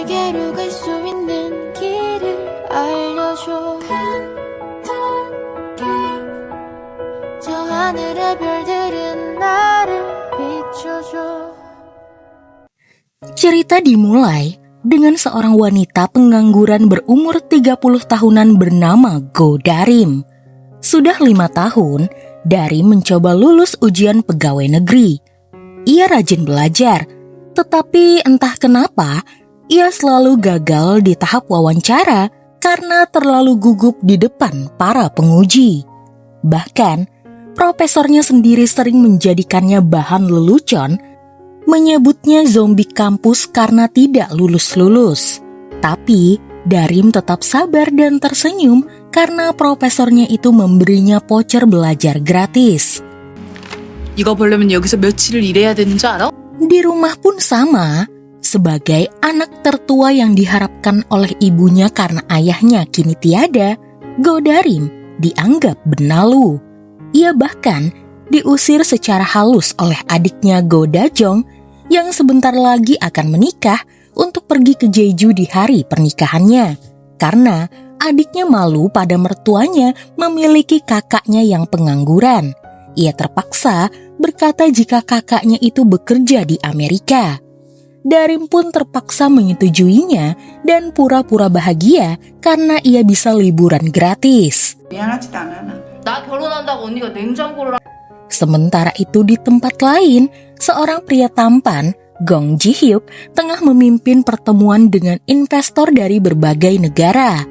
내게로 갈 수 있는 길을 알려줘 간단하게 저 하늘의 별들은 나를 비춰줘. Cerita dimulai dengan seorang wanita pengangguran berumur 30 tahunan bernama Go Darim. Sudah 5 tahun, Darim mencoba lulus ujian pegawai negeri. Ia rajin belajar, tetapi entah kenapa, ia selalu gagal di tahap wawancara karena terlalu gugup di depan para penguji. Bahkan, profesornya sendiri sering menjadikannya bahan lelucon, menyebutnya zombie kampus karena tidak lulus-lulus. Tapi, Darim tetap sabar dan tersenyum karena profesornya itu memberinya voucher belajar gratis. 이거 보려면 여기서 며칠을 일해야 되는 줄 알아? Di rumah pun sama, sebagai anak tertua yang diharapkan oleh ibunya karena ayahnya kini tiada, Go Darim dianggap benalu. Ia bahkan diusir secara halus oleh adiknya Go Dajong yang sebentar lagi akan menikah untuk pergi ke Jeju di hari pernikahannya. Karena adiknya malu pada mertuanya memiliki kakaknya yang pengangguran. Ia terpaksa berkata jika kakaknya itu bekerja di Amerika. Darim pun terpaksa menyetujuinya dan pura-pura bahagia karena ia bisa liburan gratis. 미안하지도 않아. 나 결혼한다고 언니가 냉장고를 Sementara itu di tempat lain, seorang pria tampan, Gong Ji-hyuk, tengah memimpin pertemuan dengan investor dari berbagai negara.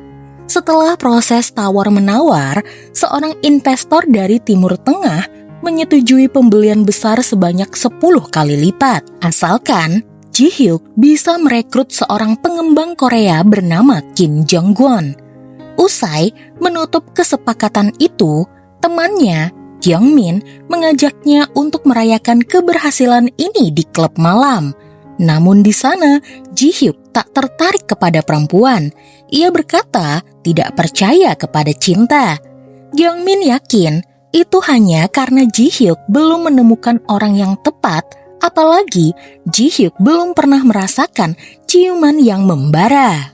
Setelah proses tawar-menawar, seorang investor dari Timur Tengah menyetujui pembelian besar sebanyak 10 kali lipat, asalkan Ji-hyuk bisa merekrut seorang pengembang Korea bernama Kim Jong-kwon. Usai menutup kesepakatan itu, temannya, Kyung-min, mengajaknya untuk merayakan keberhasilan ini di klub malam. Namun di sana, Ji-hyuk tak tertarik kepada perempuan. Ia berkata tidak percaya kepada cinta. Kyung-min yakin itu hanya karena Ji-hyuk belum menemukan orang yang tepat, apalagi Ji-hyuk belum pernah merasakan ciuman yang membara.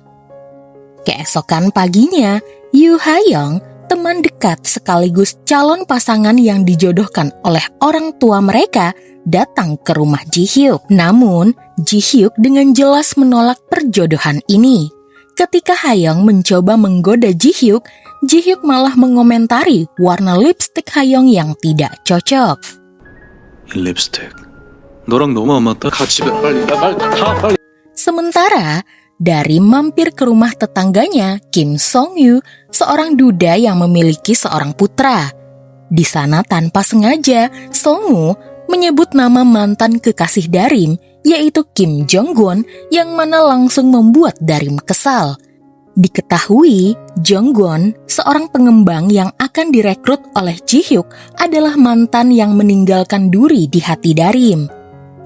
Keesokan paginya, Yoo Ha-young, teman dekat sekaligus calon pasangan yang dijodohkan oleh orang tua mereka, datang ke rumah Ji-hyuk. Namun, Ji-hyuk dengan jelas menolak perjodohan ini. Ketika Ha-young mencoba menggoda Ji-hyuk, Ji-hyuk malah mengomentari warna lipstik Ha-young yang tidak cocok. 이 립스틱 너랑 너무 안 맞다. 같이 빨리 빨리. Sementara, Darim mampir ke rumah tetangganya, Kim Song-yu, seorang duda yang memiliki seorang putra. Di sana tanpa sengaja, Song-woo menyebut nama mantan kekasih Darim, yaitu Kim Jong-kwon, yang mana langsung membuat Darim kesal. Diketahui, Jong-kwon, seorang pengembang yang akan direkrut oleh Ji-hyuk, adalah mantan yang meninggalkan duri di hati Darim.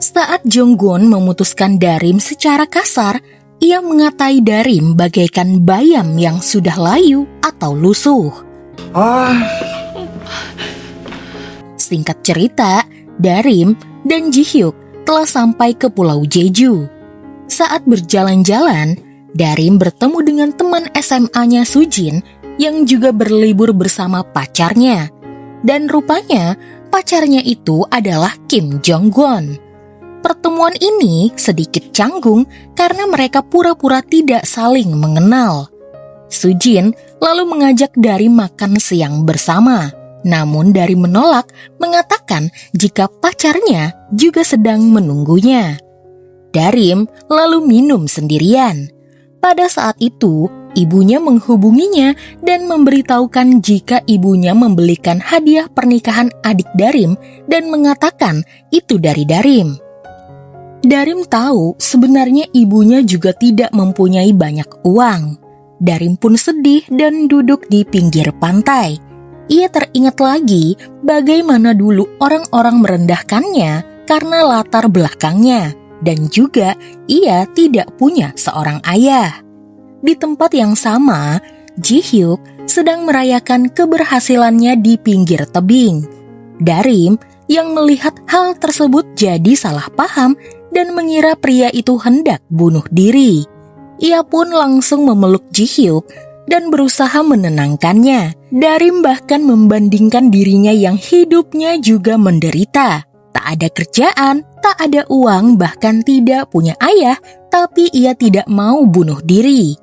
Saat Jong-kwon memutuskan Darim secara kasar, ia mengatai Darim bagaikan bayam yang sudah layu atau lusuh. Singkat cerita, Darim dan Ji-hyuk telah sampai ke Pulau Jeju. Saat berjalan-jalan, Darim bertemu dengan teman SMA-nya Sujin yang juga berlibur bersama pacarnya. Dan rupanya pacarnya itu adalah Kim Jong-kwon. Pertemuan ini sedikit canggung karena mereka pura-pura tidak saling mengenal. Sujin lalu mengajak Darim makan siang bersama. Namun Darim menolak, mengatakan jika pacarnya juga sedang menunggunya. Darim lalu minum sendirian. Pada saat itu, ibunya menghubunginya dan memberitahukan jika ibunya membelikan hadiah pernikahan adik Darim dan mengatakan itu dari Darim. Darim tahu sebenarnya ibunya juga tidak mempunyai banyak uang. Darim pun sedih dan duduk di pinggir pantai. Ia teringat lagi bagaimana dulu orang-orang merendahkannya karena latar belakangnya, dan juga ia tidak punya seorang ayah. Di tempat yang sama, Ji-hyuk sedang merayakan keberhasilannya di pinggir tebing. Darim yang melihat hal tersebut jadi salah paham dan mengira pria itu hendak bunuh diri. ia pun langsung memeluk Ji-hyuk dan berusaha menenangkannya. Darim bahkan membandingkan dirinya yang hidupnya juga menderita. Tak ada kerjaan, tak ada uang, bahkan tidak punya ayah, tapi ia tidak mau bunuh diri.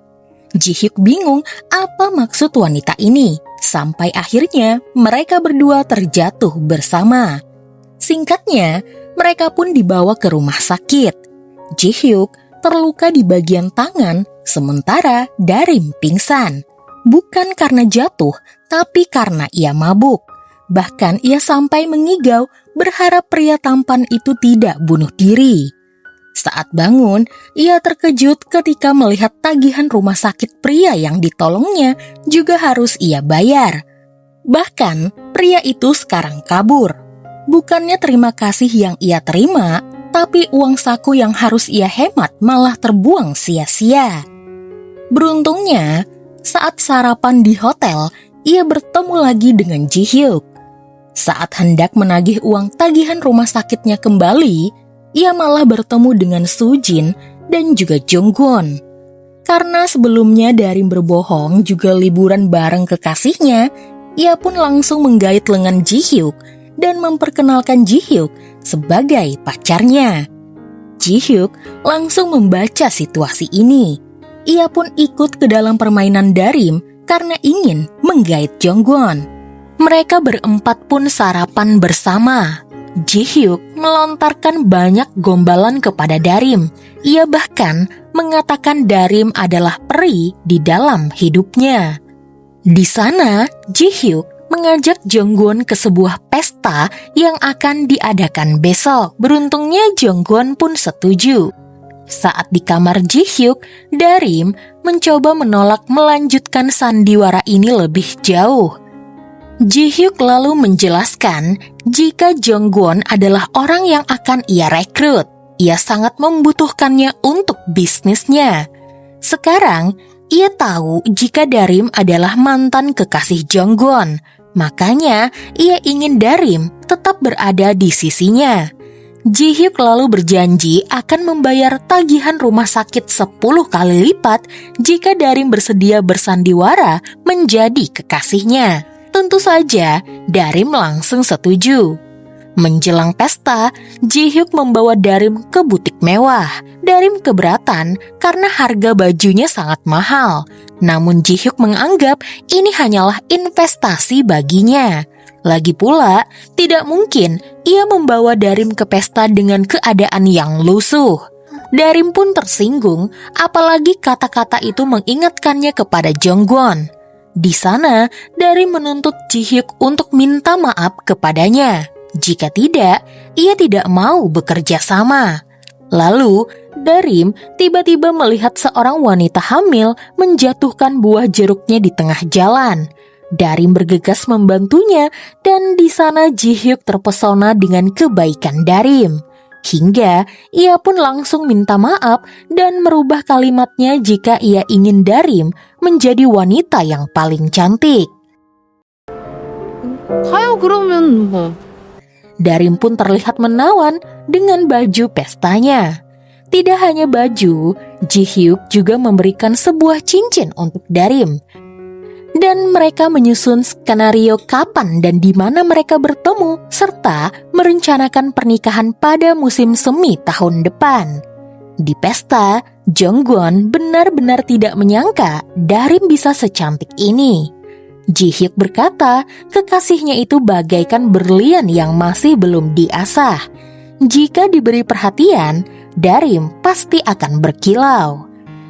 Ji-hyuk bingung apa maksud wanita ini, sampai akhirnya mereka berdua terjatuh bersama. Singkatnya, mereka pun dibawa ke rumah sakit. Ji-hyuk terluka di bagian tangan, sementara Darim pingsan. Bukan karena jatuh, tapi karena ia mabuk. Bahkan ia sampai mengigau berharap pria tampan itu tidak bunuh diri. Saat bangun, ia terkejut ketika melihat tagihan rumah sakit pria yang ditolongnya juga harus ia bayar. Bahkan, pria itu sekarang kabur. Bukannya terima kasih yang ia terima, tapi uang saku yang harus ia hemat malah terbuang sia-sia. Beruntungnya, saat sarapan di hotel, ia bertemu lagi dengan Ji-hyuk. Saat hendak menagih uang tagihan rumah sakitnya kembali, ia malah bertemu dengan Soo-jin dan juga Jong-gun. Karena sebelumnya Darim berbohong juga liburan bareng kekasihnya, ia pun langsung menggait lengan Ji-hyuk dan memperkenalkan Ji-hyuk sebagai pacarnya. Ji-hyuk langsung membaca situasi ini. Ia pun ikut ke dalam permainan Darim karena ingin menggait Jong-gun. Mereka berempat pun sarapan bersama. Ji-hyuk melontarkan banyak gombalan kepada Darim. Ia bahkan mengatakan Darim adalah peri di dalam hidupnya. Di sana, Ji-hyuk mengajak Jong-gun ke sebuah pesta yang akan diadakan besok. Beruntungnya Jong-gun pun setuju. Saat di kamar Ji-hyuk, Darim mencoba menolak melanjutkan sandiwara ini lebih jauh. Ji-hyuk lalu menjelaskan jika Jong-gun adalah orang yang akan ia rekrut. Ia sangat membutuhkannya untuk bisnisnya. Sekarang, ia tahu jika Darim adalah mantan kekasih Jong-gun. Makanya, ia ingin Darim tetap berada di sisinya. Ji-hyuk lalu berjanji akan membayar tagihan rumah sakit 10 kali lipat jika Darim bersedia bersandiwara menjadi kekasihnya. Tentu saja, Darim langsung setuju. Menjelang pesta, Ji-hyuk membawa Darim ke butik mewah. Darim keberatan karena harga bajunya sangat mahal. Namun Ji-hyuk menganggap ini hanyalah investasi baginya. Lagi pula, tidak mungkin ia membawa Darim ke pesta dengan keadaan yang lusuh. Darim pun tersinggung, apalagi kata-kata itu mengingatkannya kepada Jong-gun. Di sana, Darim menuntut Ji-hyuk untuk minta maaf kepadanya. Jika tidak, ia tidak mau bekerja sama. Lalu, Darim tiba-tiba melihat seorang wanita hamil menjatuhkan buah jeruknya di tengah jalan. Darim bergegas membantunya dan di sana Ji-hyuk terpesona dengan kebaikan Darim. Hingga ia pun langsung minta maaf dan merubah kalimatnya jika ia ingin Darim menjadi wanita yang paling cantik. 가요 그러면 뭐. Darim pun terlihat menawan dengan baju pestanya. Tidak hanya baju, Ji-hyuk juga memberikan sebuah cincin untuk Darim. Dan mereka menyusun skenario kapan dan di mana mereka bertemu, serta merencanakan pernikahan pada musim semi tahun depan. Di pesta, Jong-gun benar-benar tidak menyangka Darim bisa secantik ini. Ji-hyuk berkata, kekasihnya itu bagaikan berlian yang masih belum diasah. Jika diberi perhatian, Darim pasti akan berkilau.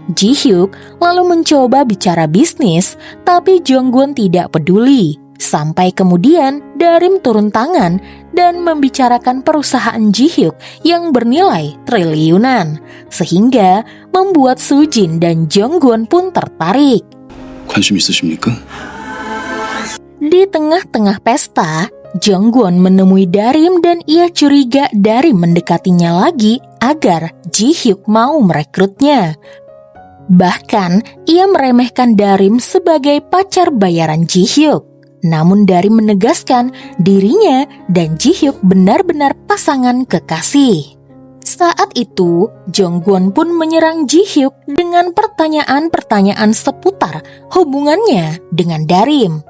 Ji-hyuk lalu mencoba bicara bisnis, tapi Jong-gun tidak peduli. Sampai kemudian Darim turun tangan dan membicarakan perusahaan Ji-hyuk yang bernilai triliunan, sehingga membuat Soo-jin dan Jong-gun pun tertarik. 관심 있으십니까? Di tengah-tengah pesta, Jong-gun menemui Darim dan ia curiga Darim mendekatinya lagi agar Ji-hyuk mau merekrutnya. Bahkan, ia meremehkan Darim sebagai pacar bayaran Ji-hyuk. Namun Darim menegaskan dirinya dan Ji-hyuk benar-benar pasangan kekasih. Saat itu, Jongwon pun menyerang Ji-hyuk dengan pertanyaan-pertanyaan seputar hubungannya dengan Darim.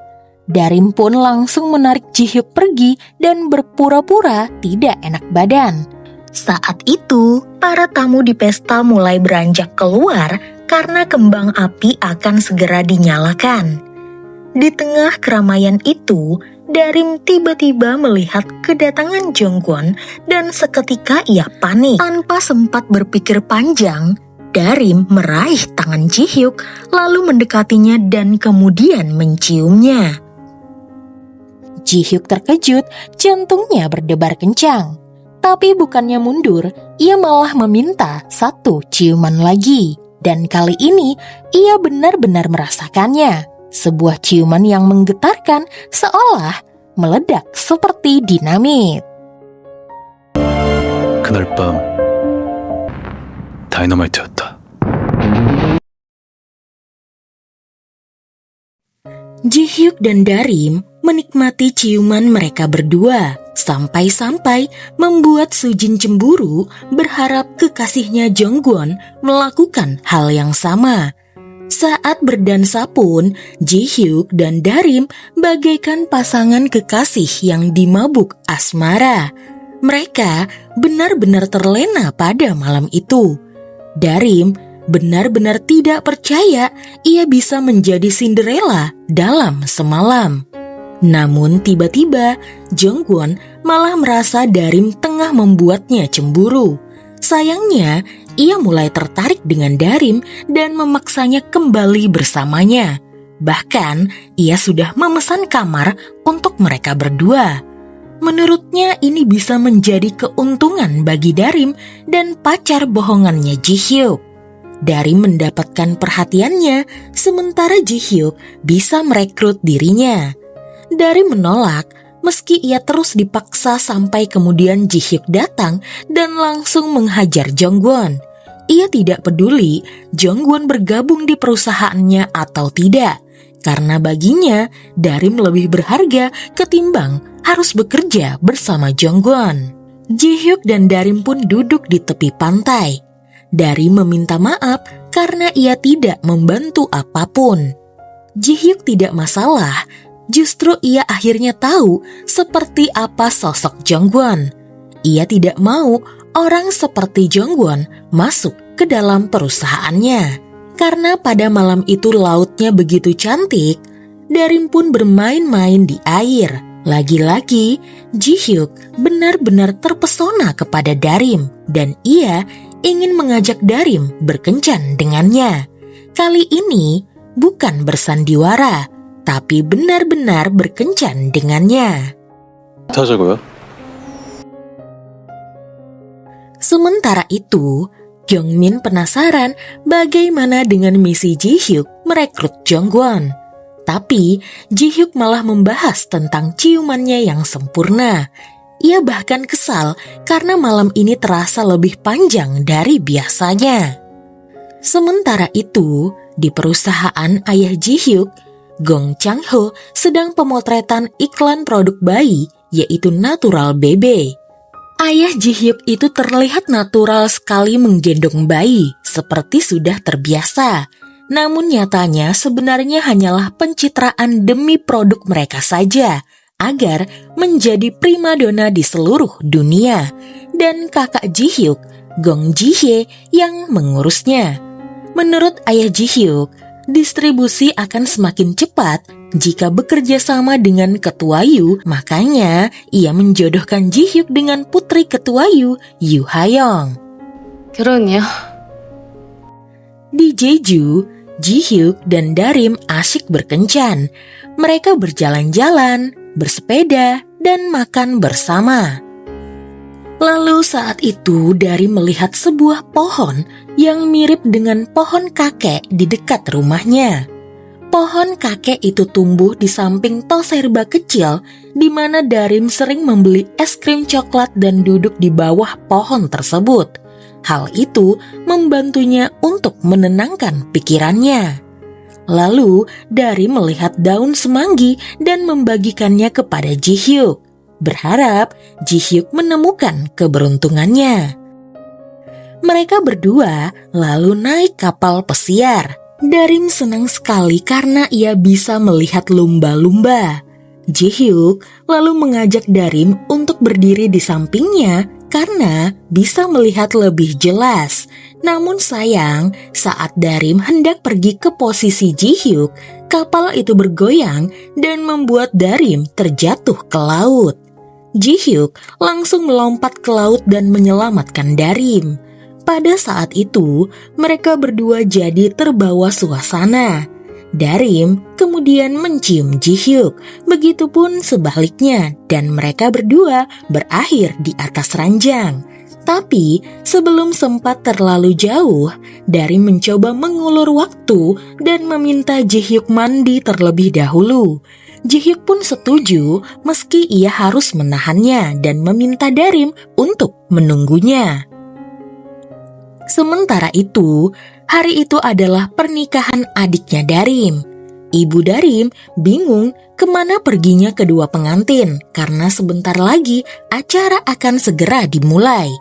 Darim pun langsung menarik Ji-hyuk pergi dan berpura-pura tidak enak badan. Saat itu, para tamu di pesta mulai beranjak keluar karena kembang api akan segera dinyalakan. Di tengah keramaian itu, Darim tiba-tiba melihat kedatangan Jongwon dan seketika ia panik. Tanpa sempat berpikir panjang, Darim meraih tangan Ji-hyuk lalu mendekatinya dan kemudian menciumnya. Ji-hyuk terkejut, jantungnya berdebar kencang. Tapi bukannya mundur, ia malah meminta satu ciuman lagi. Dan kali ini, ia benar-benar merasakannya. Sebuah ciuman yang menggetarkan seolah meledak seperti dinamit. 그날 밤 다이너마이트였다. Ji-hyuk dan Darim menikmati ciuman mereka berdua, sampai-sampai membuat Sujin cemburu berharap kekasihnya Jongwon melakukan hal yang sama. Saat berdansa pun, Ji-hyuk dan Darim bagaikan pasangan kekasih yang dimabuk asmara. Mereka benar-benar terlena pada malam itu. Darim benar-benar tidak percaya ia bisa menjadi Cinderella dalam semalam. Namun tiba-tiba Jongwon malah merasa Darim tengah membuatnya cemburu. Sayangnya, ia mulai tertarik dengan Darim dan memaksanya kembali bersamanya. Bahkan, ia sudah memesan kamar untuk mereka berdua. Menurutnya ini bisa menjadi keuntungan bagi Darim dan pacar bohongannya Ji-hyuk. Darim mendapatkan perhatiannya, sementara Ji-hyuk bisa merekrut dirinya. Darim menolak, meski ia terus dipaksa sampai kemudian Ji-hyuk datang dan langsung menghajar Jongwon. Ia tidak peduli Jongwon bergabung di perusahaannya atau tidak, karena baginya Darim lebih berharga ketimbang harus bekerja bersama Jongwon. Ji-hyuk dan Darim pun duduk di tepi pantai. Darim meminta maaf karena ia tidak membantu apapun. Ji-hyuk tidak masalah, justru ia akhirnya tahu seperti apa sosok Jongwon. Ia tidak mau orang seperti Jongwon masuk ke dalam perusahaannya. Karena pada malam itu lautnya begitu cantik, Darim pun bermain-main di air. Lagi-lagi, Ji-hyuk benar-benar terpesona kepada Darim dan ia ingin mengajak Darim berkencan dengannya. Kali ini bukan bersandiwara, tapi benar-benar berkencan dengannya. 타자고요? Sementara itu, Gyeongmin penasaran bagaimana dengan misi Ji-hyuk merekrut Jongwon. Tapi Ji-hyuk malah membahas tentang ciumannya yang sempurna. Ia bahkan kesal karena malam ini terasa lebih panjang dari biasanya. Sementara itu, di perusahaan ayah Ji-hyuk, Gong Chang-ho sedang pemotretan iklan produk bayi, yaitu Natural Baby. Ayah Ji-hyuk itu terlihat natural sekali menggendong bayi, seperti sudah terbiasa. Namun nyatanya sebenarnya hanyalah pencitraan demi produk mereka saja, agar menjadi primadona di seluruh dunia. Dan kakak Ji-hyuk, Gong Ji-hye, yang mengurusnya. Menurut ayah Ji-hyuk, distribusi akan semakin cepat jika bekerja sama dengan Ketua Yu, makanya ia menjodohkan Ji-hyuk dengan putri Ketua Yu, Yu Ha-young. 결혼이요? Di Jeju, Ji-hyuk dan Darim asyik berkencan. Mereka berjalan-jalan, bersepeda, dan makan bersama. Lalu saat itu Darim melihat sebuah pohon yang mirip dengan pohon kakek di dekat rumahnya. Pohon kakek itu tumbuh di samping tos herba kecil di mana Darim sering membeli es krim coklat dan duduk di bawah pohon tersebut. Hal itu membantunya untuk menenangkan pikirannya. Lalu Darim melihat daun semanggi dan membagikannya kepada Ji-hyuk, berharap Ji-hyuk menemukan keberuntungannya. Mereka berdua lalu naik kapal pesiar. Darim senang sekali karena ia bisa melihat lumba-lumba. Ji-hyuk lalu mengajak Darim untuk berdiri di sampingnya karena bisa melihat lebih jelas. Namun sayang, saat Darim hendak pergi ke posisi Ji-hyuk, kapal itu bergoyang dan membuat Darim terjatuh ke laut. Ji-hyuk langsung melompat ke laut dan menyelamatkan Darim. Pada saat itu, mereka berdua jadi terbawa suasana. Darim kemudian mencium Ji-hyuk, begitupun sebaliknya, dan mereka berdua berakhir di atas ranjang. Tapi sebelum sempat terlalu jauh, Darim mencoba mengulur waktu dan meminta Ji-hyuk mandi terlebih dahulu. Ji-hyuk pun setuju meski ia harus menahannya dan meminta Darim untuk menunggunya. Sementara itu, hari itu adalah pernikahan adiknya Darim. Ibu Darim bingung kemana perginya kedua pengantin karena sebentar lagi acara akan segera dimulai.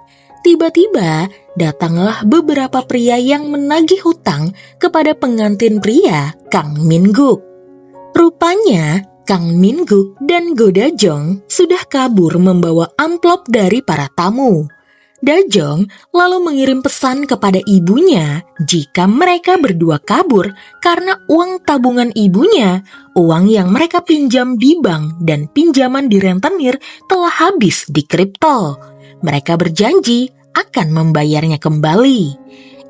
Tiba-tiba datanglah beberapa pria yang menagih hutang kepada pengantin pria, Kang Min-guk. Rupanya Kang Min-guk dan Go Da-jong sudah kabur membawa amplop dari para tamu. Da-jong lalu mengirim pesan kepada ibunya jika mereka berdua kabur karena uang tabungan ibunya, uang yang mereka pinjam di bank dan pinjaman di rentenir telah habis di kripto. Mereka berjanji akan membayarnya kembali.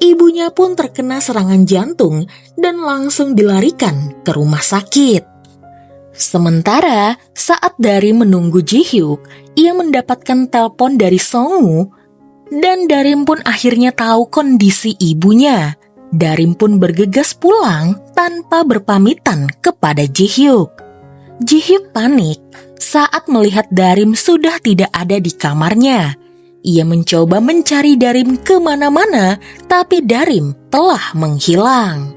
Ibunya pun terkena serangan jantung dan langsung dilarikan ke rumah sakit. Sementara saat Darim menunggu Ji-hyuk, ia mendapatkan telepon dari Song-woo. Dan Darim pun akhirnya tahu kondisi ibunya. Darim pun bergegas pulang tanpa berpamitan kepada Ji-hyuk. Ji-hyuk panik saat melihat Darim sudah tidak ada di kamarnya. Ia mencoba mencari Darim kemana-mana, tapi Darim telah menghilang.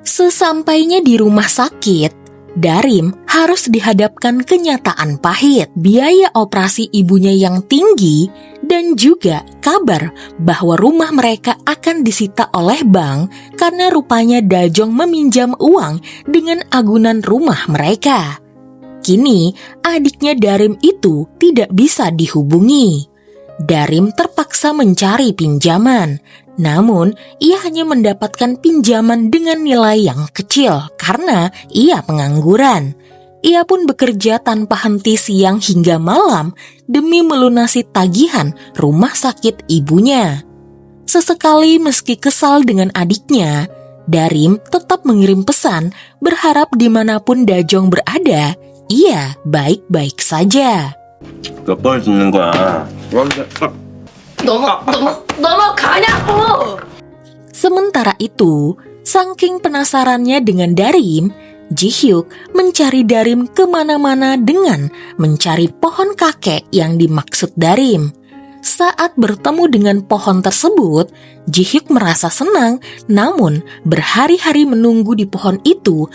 Sesampainya di rumah sakit, Darim harus dihadapkan kenyataan pahit, biaya operasi ibunya yang tinggi, dan juga kabar bahwa rumah mereka akan disita oleh bank karena rupanya Da-jong meminjam uang dengan agunan rumah mereka. Kini adiknya Darim itu tidak bisa dihubungi. Darim terpaksa mencari pinjaman, namun ia hanya mendapatkan pinjaman dengan nilai yang kecil karena ia pengangguran. Ia pun bekerja tanpa henti siang hingga malam demi melunasi tagihan rumah sakit ibunya. Sesekali meski kesal dengan adiknya, Darim tetap mengirim pesan berharap dimanapun Da-jong berada, ia baik-baik saja. 몇 번 듣는 거야? 넘어가냐고! Sementara itu, saking penasarannya dengan Darim, Ji-hyuk mencari Darim kemana-mana dengan mencari pohon kakek yang dimaksud Darim. Saat bertemu dengan pohon tersebut, Ji-hyuk merasa senang, namun berhari-hari menunggu di pohon itu,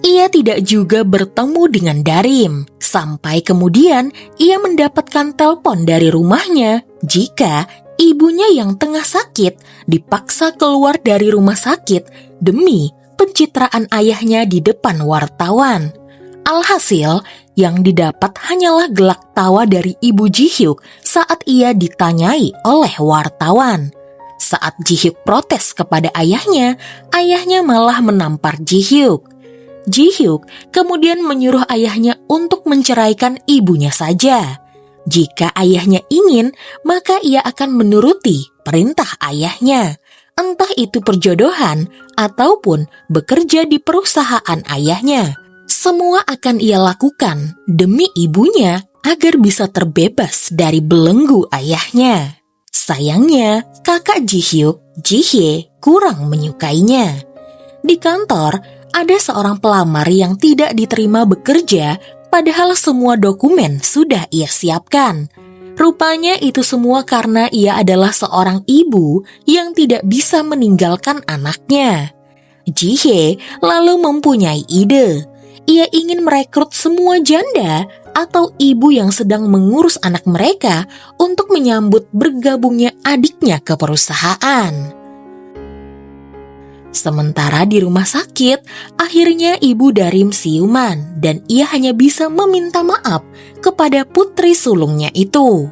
ia tidak juga bertemu dengan Darim. Sampai kemudian ia mendapatkan telepon dari rumahnya jika ibunya yang tengah sakit dipaksa keluar dari rumah sakit demi pencitraan ayahnya di depan wartawan. Alhasil, yang didapat hanyalah gelak tawa dari ibu Ji-hyuk saat ia ditanyai oleh wartawan. Saat Ji-hyuk protes kepada ayahnya malah menampar Ji-hyuk. Ji-hyuk kemudian menyuruh ayahnya untuk menceraikan ibunya saja. Jika ayahnya ingin, maka ia akan menuruti perintah ayahnya. Entah itu perjodohan ataupun bekerja di perusahaan ayahnya. Semua akan ia lakukan demi ibunya agar bisa terbebas dari belenggu ayahnya. Sayangnya, kakak Ji-hyuk, Ji-hye, kurang menyukainya. Di kantor, ada seorang pelamar yang tidak diterima bekerja, padahal semua dokumen sudah ia siapkan. Rupanya itu semua karena ia adalah seorang ibu yang tidak bisa meninggalkan anaknya. Ji-hye lalu mempunyai ide. Ia ingin merekrut semua janda atau ibu yang sedang mengurus anak mereka untuk menyambut bergabungnya adiknya ke perusahaan. Sementara di rumah sakit, akhirnya ibu Darim siuman dan ia hanya bisa meminta maaf kepada putri sulungnya itu.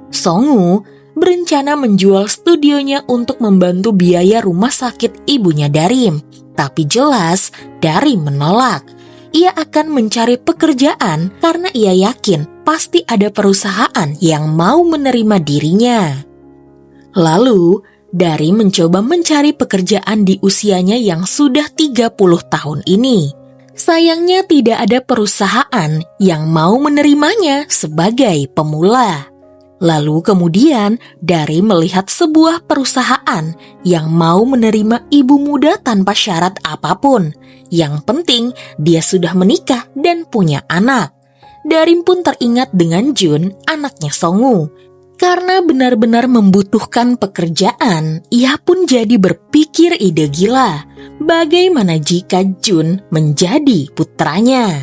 Songu berencana menjual studionya untuk membantu biaya rumah sakit ibunya Darim. Tapi jelas Darim menolak. Ia akan mencari pekerjaan karena ia yakin pasti ada perusahaan yang mau menerima dirinya. Lalu, Darim mencoba mencari pekerjaan di usianya yang sudah 30 tahun ini. Sayangnya tidak ada perusahaan yang mau menerimanya sebagai pemula. Lalu kemudian Darim melihat sebuah perusahaan yang mau menerima ibu muda tanpa syarat apapun. Yang penting dia sudah menikah dan punya anak. Darim pun teringat dengan Jun, anaknya Songu. Karena benar-benar membutuhkan pekerjaan, ia pun jadi berpikir ide gila. Bagaimana jika Jun menjadi putranya?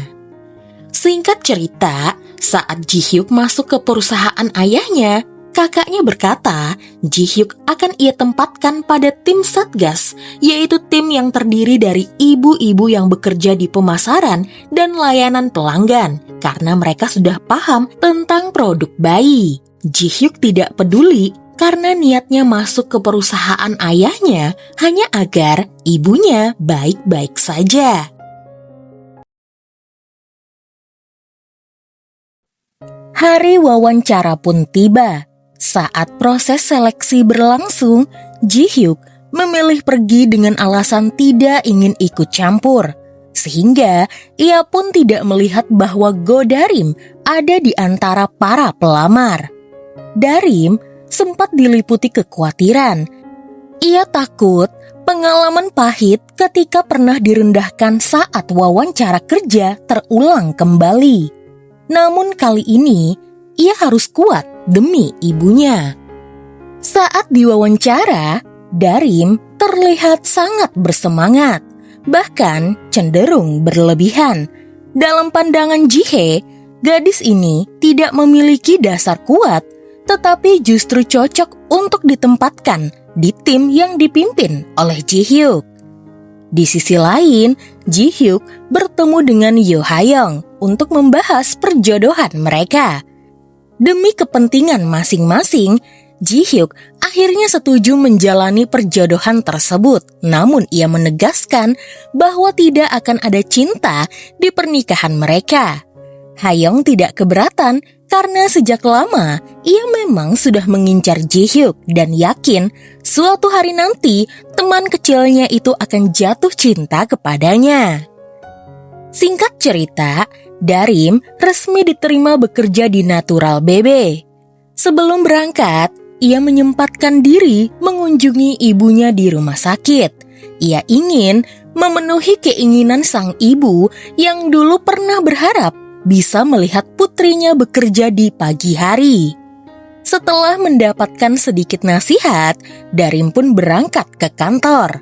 Singkat cerita, saat Ji-hyuk masuk ke perusahaan ayahnya, kakaknya berkata Ji-hyuk akan ia tempatkan pada tim Satgas, yaitu tim yang terdiri dari ibu-ibu yang bekerja di pemasaran dan layanan pelanggan, karena mereka sudah paham tentang produk bayi. Ji-hyuk tidak peduli karena niatnya masuk ke perusahaan ayahnya hanya agar ibunya baik-baik saja. Hari wawancara pun tiba. Saat proses seleksi berlangsung, Ji-hyuk memilih pergi dengan alasan tidak ingin ikut campur. Sehingga ia pun tidak melihat bahwa Go Darim ada di antara para pelamar. Darim sempat diliputi kekhawatiran. Ia takut pengalaman pahit ketika pernah direndahkan saat wawancara kerja terulang kembali. Namun kali ini, ia harus kuat demi ibunya. Saat diwawancara, Darim terlihat sangat bersemangat, bahkan cenderung berlebihan. Dalam pandangan Ji-hye, gadis ini tidak memiliki dasar kuat, tetapi justru cocok untuk ditempatkan di tim yang dipimpin oleh Ji-hyuk. Di sisi lain, Ji-hyuk bertemu dengan Yoo Ha-young untuk membahas perjodohan mereka. Demi kepentingan masing-masing, Ji-hyuk akhirnya setuju menjalani perjodohan tersebut. Namun ia menegaskan bahwa tidak akan ada cinta di pernikahan mereka. Ha-young tidak keberatan karena sejak lama ia memang sudah mengincar Ji-hyuk dan yakin suatu hari nanti teman kecilnya itu akan jatuh cinta kepadanya. Singkat cerita, Darim resmi diterima bekerja di Natural BB. Sebelum berangkat, ia menyempatkan diri mengunjungi ibunya di rumah sakit. Ia ingin memenuhi keinginan sang ibu yang dulu pernah berharap bisa melihat putrinya bekerja di pagi hari. Setelah mendapatkan sedikit nasihat, Darim pun berangkat ke kantor.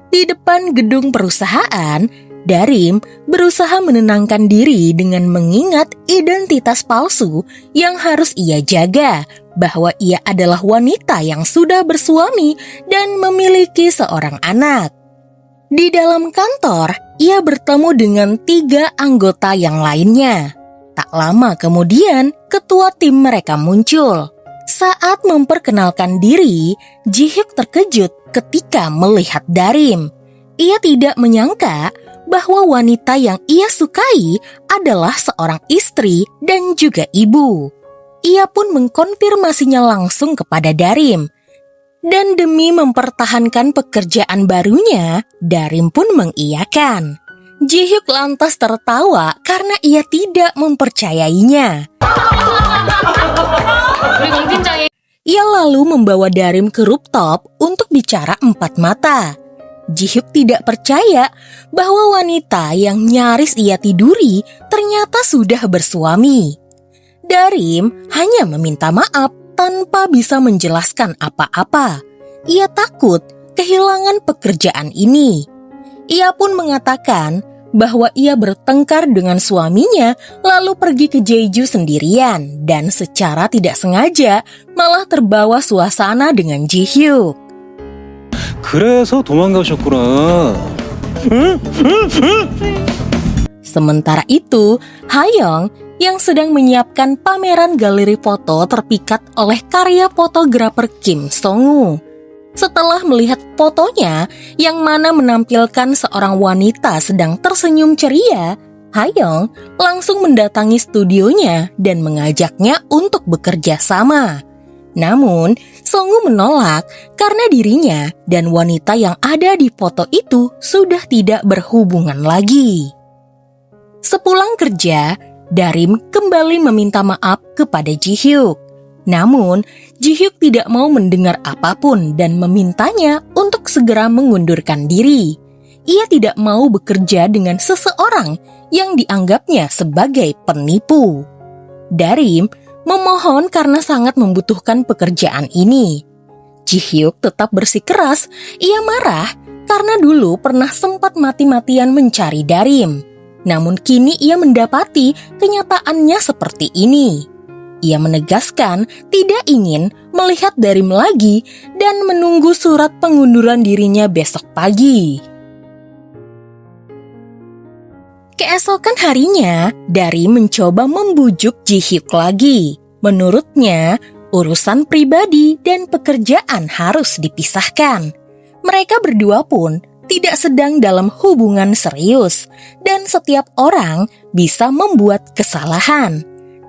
Di depan gedung perusahaan, Darim berusaha menenangkan diri dengan mengingat identitas palsu yang harus ia jaga, bahwa ia adalah wanita yang sudah bersuami dan memiliki seorang anak. Di dalam kantor, ia bertemu dengan 3 anggota yang lainnya. Tak lama kemudian, ketua tim mereka muncul. Saat memperkenalkan diri, Ji-hyuk terkejut ketika melihat Darim. Ia tidak menyangka bahwa wanita yang ia sukai adalah seorang istri dan juga ibu. Ia pun mengkonfirmasinya langsung kepada Darim. Dan demi mempertahankan pekerjaan barunya, Darim pun mengiyakan. Ji-hyuk lantas tertawa karena ia tidak mempercayainya. Ia lalu membawa Darim ke rooftop untuk bicara 4 mata. Ji-hyuk tidak percaya bahwa wanita yang nyaris ia tiduri ternyata sudah bersuami. Darim hanya meminta maaf tanpa bisa menjelaskan apa-apa. Ia takut kehilangan pekerjaan ini. Ia pun mengatakan bahwa ia bertengkar dengan suaminya lalu pergi ke Jeju sendirian dan secara tidak sengaja malah terbawa suasana dengan Ji-hyuk. 그래서 도망가셨구나. Sementara itu, Ha-young yang sedang menyiapkan pameran galeri foto terpikat oleh karya fotografer Kim Song-woo. Setelah melihat fotonya yang mana menampilkan seorang wanita sedang tersenyum ceria, Ha-young langsung mendatangi studionya dan mengajaknya untuk bekerja sama. Namun, Song-woo menolak karena dirinya dan wanita yang ada di foto itu sudah tidak berhubungan lagi. Sepulang kerja, Darim kembali meminta maaf kepada Ji-hyuk. Namun, Ji-hyuk tidak mau mendengar apapun dan memintanya untuk segera mengundurkan diri. Ia tidak mau bekerja dengan seseorang yang dianggapnya sebagai penipu. Darim memohon karena sangat membutuhkan pekerjaan ini. Ji-hyuk tetap bersikeras. Ia marah karena dulu pernah sempat mati-matian mencari Darim. Namun kini ia mendapati kenyataannya seperti ini. Ia menegaskan tidak ingin melihat Darim lagi dan menunggu surat pengunduran dirinya besok pagi. Keesokan harinya, Darim mencoba membujuk Ji-hyuk lagi. Menurutnya, urusan pribadi dan pekerjaan harus dipisahkan. Mereka berdua pun tidak sedang dalam hubungan serius dan setiap orang bisa membuat kesalahan.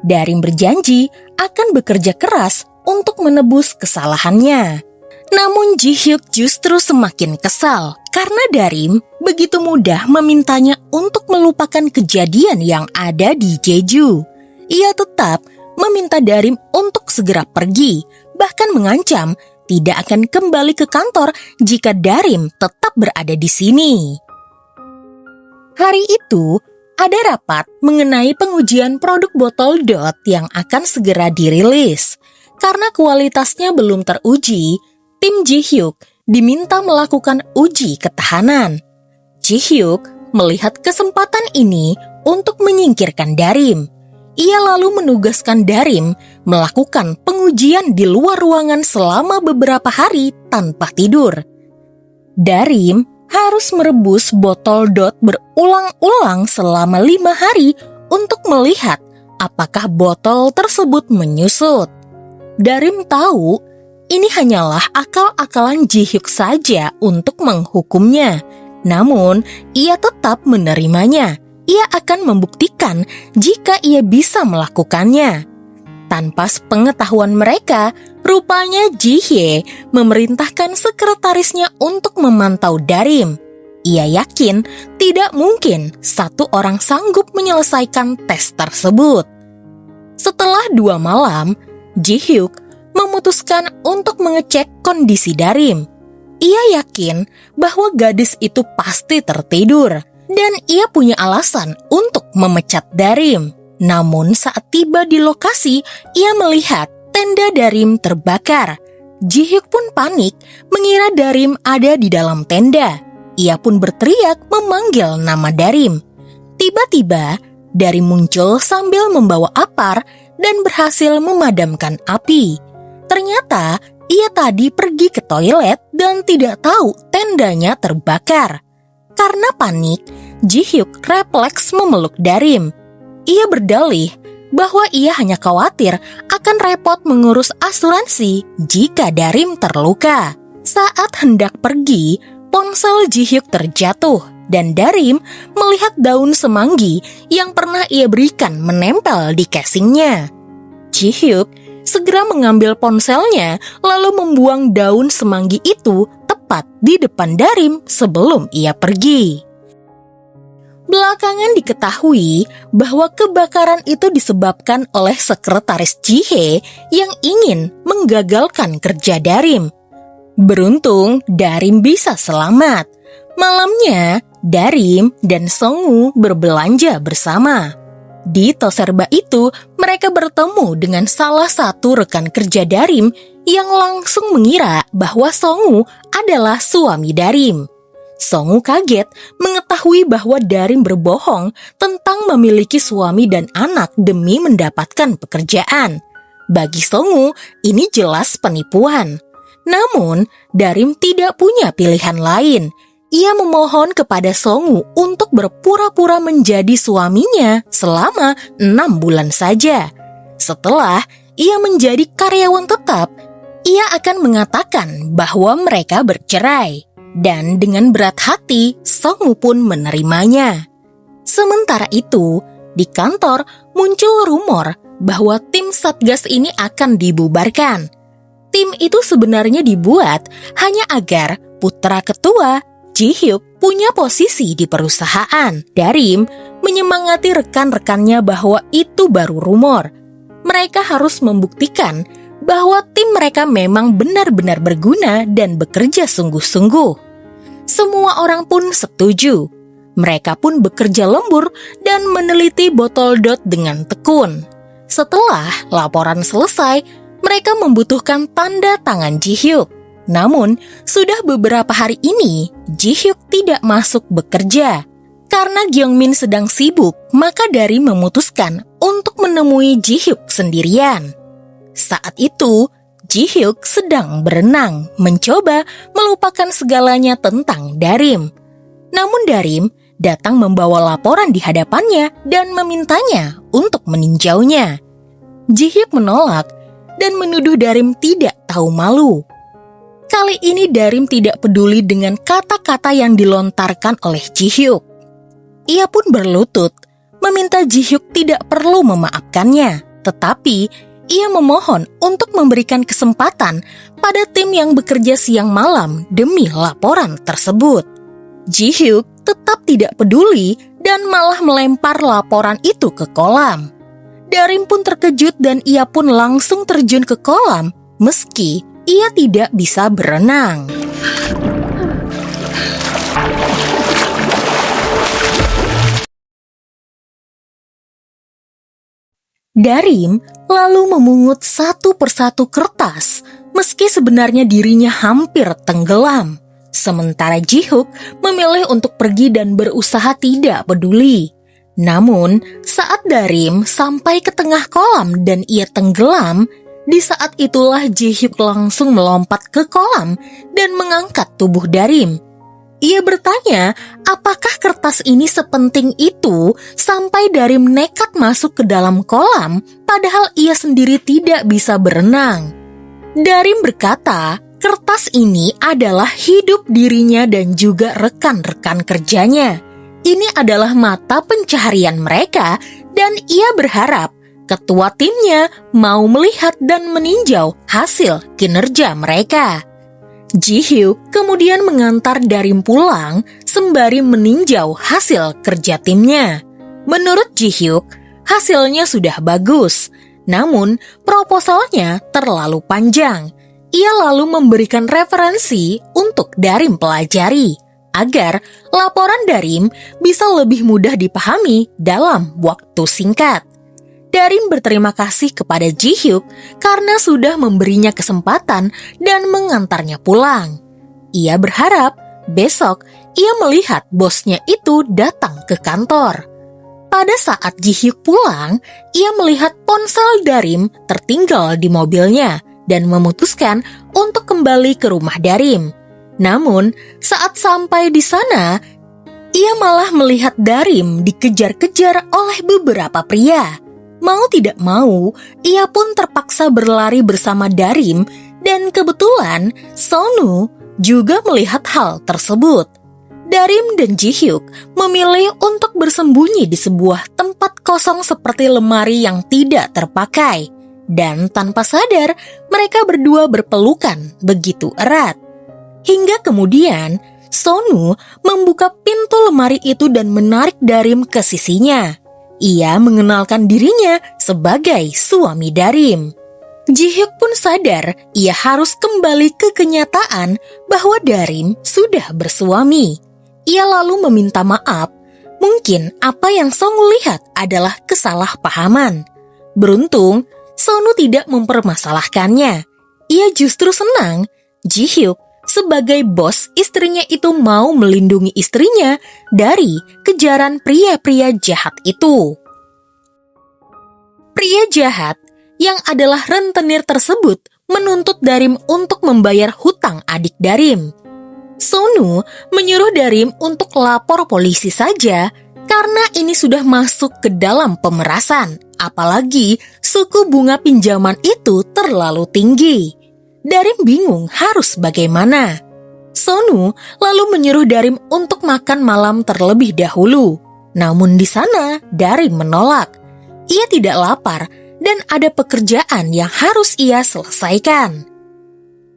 Darim berjanji akan bekerja keras untuk menebus kesalahannya. Namun Ji-hyuk justru semakin kesal karena Darim begitu mudah memintanya untuk melupakan kejadian yang ada di Jeju. Ia tetap meminta Darim untuk segera pergi, bahkan mengancam tidak akan kembali ke kantor jika Darim tetap berada di sini. Hari itu, ada rapat mengenai pengujian produk botol Dot yang akan segera dirilis. Karena kualitasnya belum teruji, tim Ji-hyuk diminta melakukan uji ketahanan. Ji-hyuk melihat kesempatan ini untuk menyingkirkan Darim. Ia lalu menugaskan Darim melakukan pengujian di luar ruangan selama beberapa hari tanpa tidur. Darim harus merebus botol Dot berulang-ulang selama 5 hari untuk melihat apakah botol tersebut menyusut. Darim tahu ini hanyalah akal-akalan Ji-hyuk saja untuk menghukumnya. Namun, ia tetap menerimanya. Ia akan membuktikan jika ia bisa melakukannya. Tanpa sepengetahuan mereka, rupanya Ji-hye memerintahkan sekretarisnya untuk memantau Darim. Ia yakin tidak mungkin satu orang sanggup menyelesaikan tes tersebut. Setelah 2 malam, Ji-hyuk memutuskan untuk mengecek kondisi Darim. Ia yakin bahwa gadis itu pasti tertidur dan ia punya alasan untuk memecat Darim. Namun saat tiba di lokasi, ia melihat tenda Darim terbakar. Ji-hyuk pun panik mengira Darim ada di dalam tenda. Ia pun berteriak memanggil nama Darim. Tiba-tiba, Darim muncul sambil membawa apar dan berhasil memadamkan api. Ternyata, ia tadi pergi ke toilet dan tidak tahu tendanya terbakar. Karena panik, Ji-hyuk refleks memeluk Darim. Ia berdalih bahwa ia hanya khawatir akan repot mengurus asuransi jika Darim terluka. Saat hendak pergi, ponsel Ji-hyuk terjatuh dan Darim melihat daun semanggi yang pernah ia berikan menempel di casingnya. Ji-hyuk segera mengambil ponselnya lalu membuang daun semanggi itu tepat di depan Darim sebelum ia pergi. Belakangan diketahui bahwa kebakaran itu disebabkan oleh sekretaris Ji-hye yang ingin menggagalkan kerja Darim. Beruntung Darim bisa selamat. Malamnya, Darim dan Song-woo berbelanja bersama. Di Toserba itu, mereka bertemu dengan salah satu rekan kerja Darim yang langsung mengira bahwa Song-woo adalah suami Darim. Songu kaget mengetahui bahwa Darim berbohong tentang memiliki suami dan anak demi mendapatkan pekerjaan. Bagi Songu, ini jelas penipuan. Namun, Darim tidak punya pilihan lain. Ia memohon kepada Songu untuk berpura-pura menjadi suaminya selama 6 bulan saja. Setelah ia menjadi karyawan tetap, ia akan mengatakan bahwa mereka bercerai. Dan dengan berat hati, Songu pun menerimanya. Sementara itu, di kantor muncul rumor bahwa tim Satgas ini akan dibubarkan. Tim itu sebenarnya dibuat hanya agar putra ketua, Ji-hyuk, punya posisi di perusahaan. Darim menyemangati rekan-rekannya bahwa itu baru rumor. Mereka harus membuktikan bahwa tim mereka memang benar-benar berguna dan bekerja sungguh-sungguh. Semua orang pun setuju. Mereka pun bekerja lembur dan meneliti botol dot dengan tekun. Setelah laporan selesai, mereka membutuhkan tanda tangan Ji-hyuk. Namun, sudah beberapa hari ini, Ji-hyuk tidak masuk bekerja. Karena Gyeongmin sedang sibuk, maka Darim memutuskan untuk menemui Ji-hyuk sendirian. Saat itu, Ji-hyuk sedang berenang, mencoba melupakan segalanya tentang Darim. Namun Darim datang membawa laporan di hadapannya dan memintanya untuk meninjaunya. Ji-hyuk menolak dan menuduh Darim tidak tahu malu. Kali ini Darim tidak peduli dengan kata-kata yang dilontarkan oleh Ji-hyuk. Ia pun berlutut, meminta Ji-hyuk tidak perlu memaafkannya, tetapi ia memohon untuk memberikan kesempatan pada tim yang bekerja siang malam demi laporan tersebut. Ji-hyuk tetap tidak peduli dan malah melempar laporan itu ke kolam. Darim pun terkejut dan ia pun langsung terjun ke kolam meski ia tidak bisa berenang. Darim lalu memungut satu persatu kertas, meski sebenarnya dirinya hampir tenggelam. Sementara Ji-hyuk memilih untuk pergi dan berusaha tidak peduli. Namun, saat Darim sampai ke tengah kolam dan ia tenggelam, di saat itulah Ji-hyuk langsung melompat ke kolam dan mengangkat tubuh Darim. Ia bertanya, apakah kertas ini sepenting itu sampai Darim nekat masuk ke dalam kolam, padahal ia sendiri tidak bisa berenang. Darim berkata, kertas ini adalah hidup dirinya dan juga rekan-rekan kerjanya. Ini adalah mata pencaharian mereka dan ia berharap ketua timnya mau melihat dan meninjau hasil kinerja mereka. Ji-hyuk kemudian mengantar Darim pulang sembari meninjau hasil kerja timnya. Menurut Ji-hyuk, hasilnya sudah bagus, namun proposalnya terlalu panjang. Ia lalu memberikan referensi untuk Darim pelajari, agar laporan Darim bisa lebih mudah dipahami dalam waktu singkat. Darim berterima kasih kepada Ji-hyuk karena sudah memberinya kesempatan dan mengantarnya pulang. Ia berharap besok ia melihat bosnya itu datang ke kantor. Pada saat Ji-hyuk pulang, ia melihat ponsel Darim tertinggal di mobilnya dan memutuskan untuk kembali ke rumah Darim. Namun, saat sampai di sana, ia malah melihat Darim dikejar-kejar oleh beberapa pria. Mau tidak mau, ia pun terpaksa berlari bersama Darim dan kebetulan Sonu juga melihat hal tersebut. Darim dan Ji-hyuk memilih untuk bersembunyi di sebuah tempat kosong seperti lemari yang tidak terpakai. Dan tanpa sadar, mereka berdua berpelukan begitu erat. Hingga kemudian, Sonu membuka pintu lemari itu dan menarik Darim ke sisinya. Ia mengenalkan dirinya sebagai suami Darim. Ji-hyuk pun sadar ia harus kembali ke kenyataan bahwa Darim sudah bersuami. Ia lalu meminta maaf. Mungkin apa yang Songu lihat adalah kesalahpahaman. Beruntung, Sonu tidak mempermasalahkannya. Ia justru senang Ji-hyuk sebagai bos istrinya itu mau melindungi istrinya dari kejaran pria-pria jahat itu. Pria jahat yang adalah rentenir tersebut menuntut Darim untuk membayar hutang adik Darim. Sonu menyuruh Darim untuk lapor polisi saja karena ini sudah masuk ke dalam pemerasan. Apalagi suku bunga pinjaman itu terlalu tinggi. Darim bingung harus bagaimana. Sonu lalu menyuruh Darim untuk makan malam terlebih dahulu. Namun di sana Darim menolak. Ia tidak lapar dan ada pekerjaan yang harus ia selesaikan.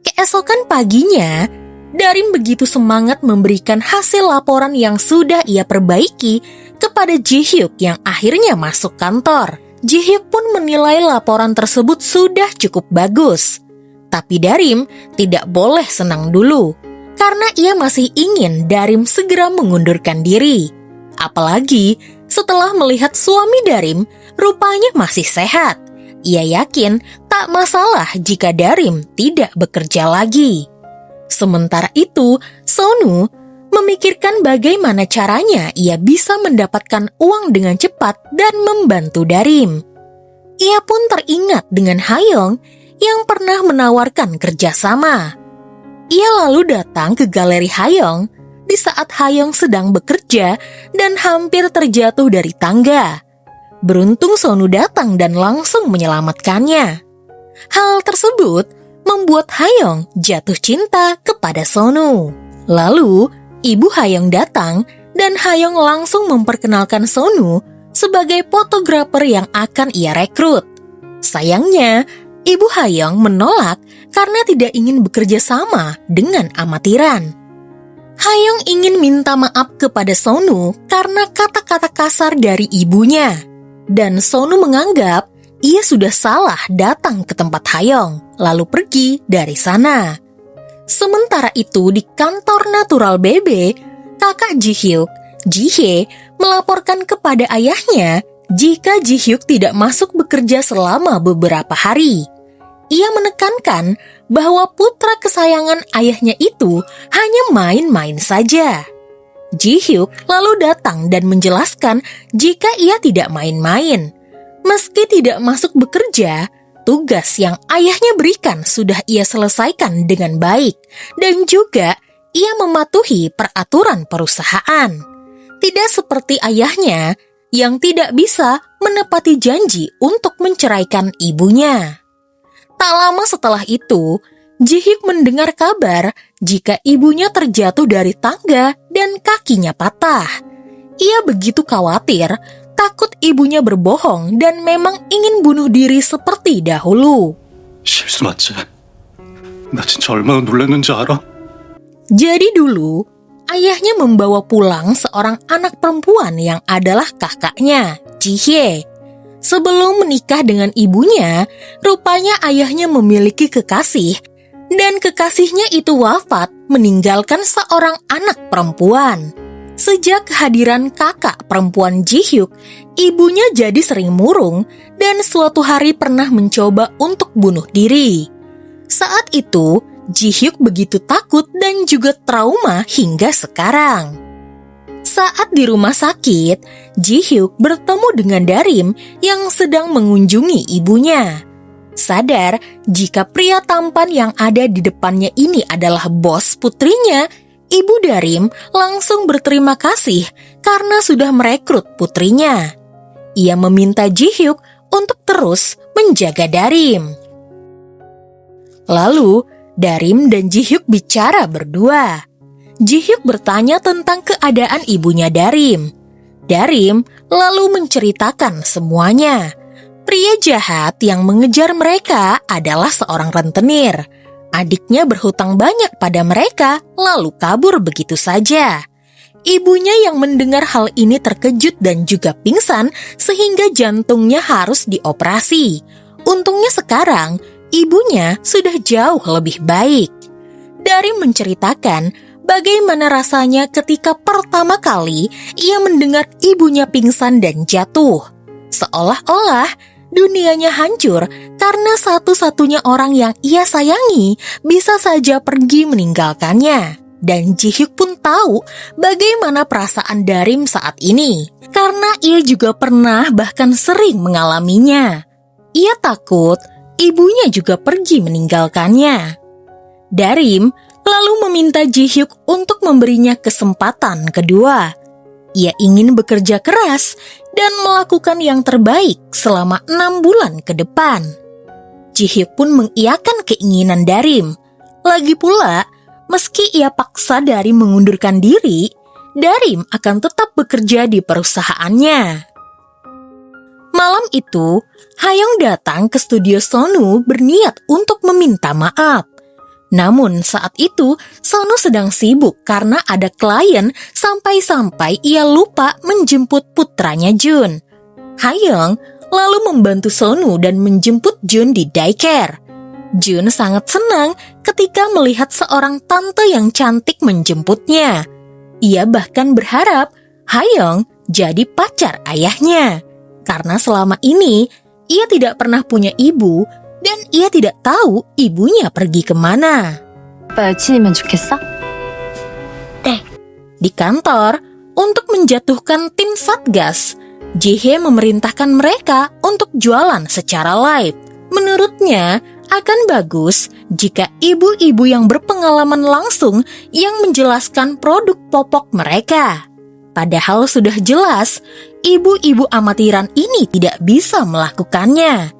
Keesokan paginya, Darim begitu semangat memberikan hasil laporan yang sudah ia perbaiki kepada Ji-hyuk yang akhirnya masuk kantor. Ji-hyuk pun menilai laporan tersebut sudah cukup bagus. Tapi Darim tidak boleh senang dulu, karena ia masih ingin Darim segera mengundurkan diri. Apalagi setelah melihat suami Darim rupanya masih sehat. Ia yakin tak masalah jika Darim tidak bekerja lagi. Sementara itu, Sonu memikirkan bagaimana caranya ia bisa mendapatkan uang dengan cepat dan membantu Darim. Ia pun teringat dengan Hayoung yang pernah menawarkan kerjasama. Ia lalu datang ke galeri Hayoung di saat Hayoung sedang bekerja dan hampir terjatuh dari tangga. Beruntung Sonu datang dan langsung menyelamatkannya. Hal tersebut membuat Hayoung jatuh cinta kepada Sonu. Lalu, ibu Hayoung datang dan Hayoung langsung memperkenalkan Sonu sebagai fotografer yang akan ia rekrut. Sayangnya, ibu Hayoung menolak karena tidak ingin bekerja sama dengan amatiran. Hayoung ingin minta maaf kepada Sonu karena kata-kata kasar dari ibunya. Dan Sonu menganggap ia sudah salah datang ke tempat Hayoung, lalu pergi dari sana. Sementara itu di kantor Natural BB, kakak Ji-hyuk, Ji-hye, melaporkan kepada ayahnya jika Ji-hyuk tidak masuk bekerja selama beberapa hari. Ia menekankan bahwa putra kesayangan ayahnya itu hanya main-main saja. Ji-hyuk lalu datang dan menjelaskan jika ia tidak main-main. Meski tidak masuk bekerja, tugas yang ayahnya berikan sudah ia selesaikan dengan baik dan juga ia mematuhi peraturan perusahaan. Tidak seperti ayahnya yang tidak bisa menepati janji untuk menceraikan ibunya. Tak lama setelah itu, Ji-hyuk mendengar kabar jika ibunya terjatuh dari tangga dan kakinya patah. Ia begitu khawatir, takut ibunya berbohong dan memang ingin bunuh diri seperti dahulu. 실수 맞지? 나 진짜 얼마나 놀랐는지 알아? Jadi dulu, ayahnya membawa pulang seorang anak perempuan yang adalah kakaknya, Ji-hye. Sebelum menikah dengan ibunya, rupanya ayahnya memiliki kekasih, dan kekasihnya itu wafat meninggalkan seorang anak perempuan. Sejak kehadiran kakak perempuan Ji-hyuk, ibunya jadi sering murung dan suatu hari pernah mencoba untuk bunuh diri. Saat itu, Ji-hyuk begitu takut dan juga trauma hingga sekarang. Saat di rumah sakit, Ji-hyuk bertemu dengan Darim yang sedang mengunjungi ibunya. Sadar jika pria tampan yang ada di depannya ini adalah bos putrinya, ibu Darim langsung berterima kasih karena sudah merekrut putrinya. Ia meminta Ji-hyuk untuk terus menjaga Darim. Lalu, Darim dan Ji-hyuk bicara berdua. Ji-hyuk bertanya tentang keadaan ibunya Darim. Darim lalu menceritakan semuanya. Pria jahat yang mengejar mereka adalah seorang rentenir. Adiknya berhutang banyak pada mereka, lalu kabur begitu saja. Ibunya yang mendengar hal ini terkejut dan juga pingsan sehingga jantungnya harus dioperasi. Untungnya sekarang, ibunya sudah jauh lebih baik. Darim menceritakan bagaimana rasanya ketika pertama kali ia mendengar ibunya pingsan dan jatuh. Seolah-olah dunianya hancur karena satu-satunya orang yang ia sayangi bisa saja pergi meninggalkannya. Dan Ji-hyuk pun tahu bagaimana perasaan Darim saat ini, karena ia juga pernah bahkan sering mengalaminya. Ia takut ibunya juga pergi meninggalkannya. Darim lalu meminta Ji-hyuk untuk memberinya kesempatan kedua. Ia ingin bekerja keras dan melakukan yang terbaik selama 6 bulan ke depan. Ji-hyuk pun mengiyakan keinginan Darim. Lagi pula, meski ia paksa Darim mengundurkan diri, Darim akan tetap bekerja di perusahaannya. Malam itu, Hayoung datang ke studio Sonu berniat untuk meminta maaf. Namun saat itu, Sonu sedang sibuk karena ada klien sampai-sampai ia lupa menjemput putranya Jun. Hayoung lalu membantu Sonu dan menjemput Jun di daycare. Jun sangat senang ketika melihat seorang tante yang cantik menjemputnya. Ia bahkan berharap Hayoung jadi pacar ayahnya. Karena selama ini, ia tidak pernah punya ibu dan ia tidak tahu ibunya pergi kemana. 오빠 여친이면 좋겠어? Di kantor, untuk menjatuhkan tim Satgas, Ji-hye memerintahkan mereka untuk jualan secara live. Menurutnya, akan bagus jika ibu-ibu yang berpengalaman langsung yang menjelaskan produk popok mereka. Padahal sudah jelas, ibu-ibu amatiran ini tidak bisa melakukannya.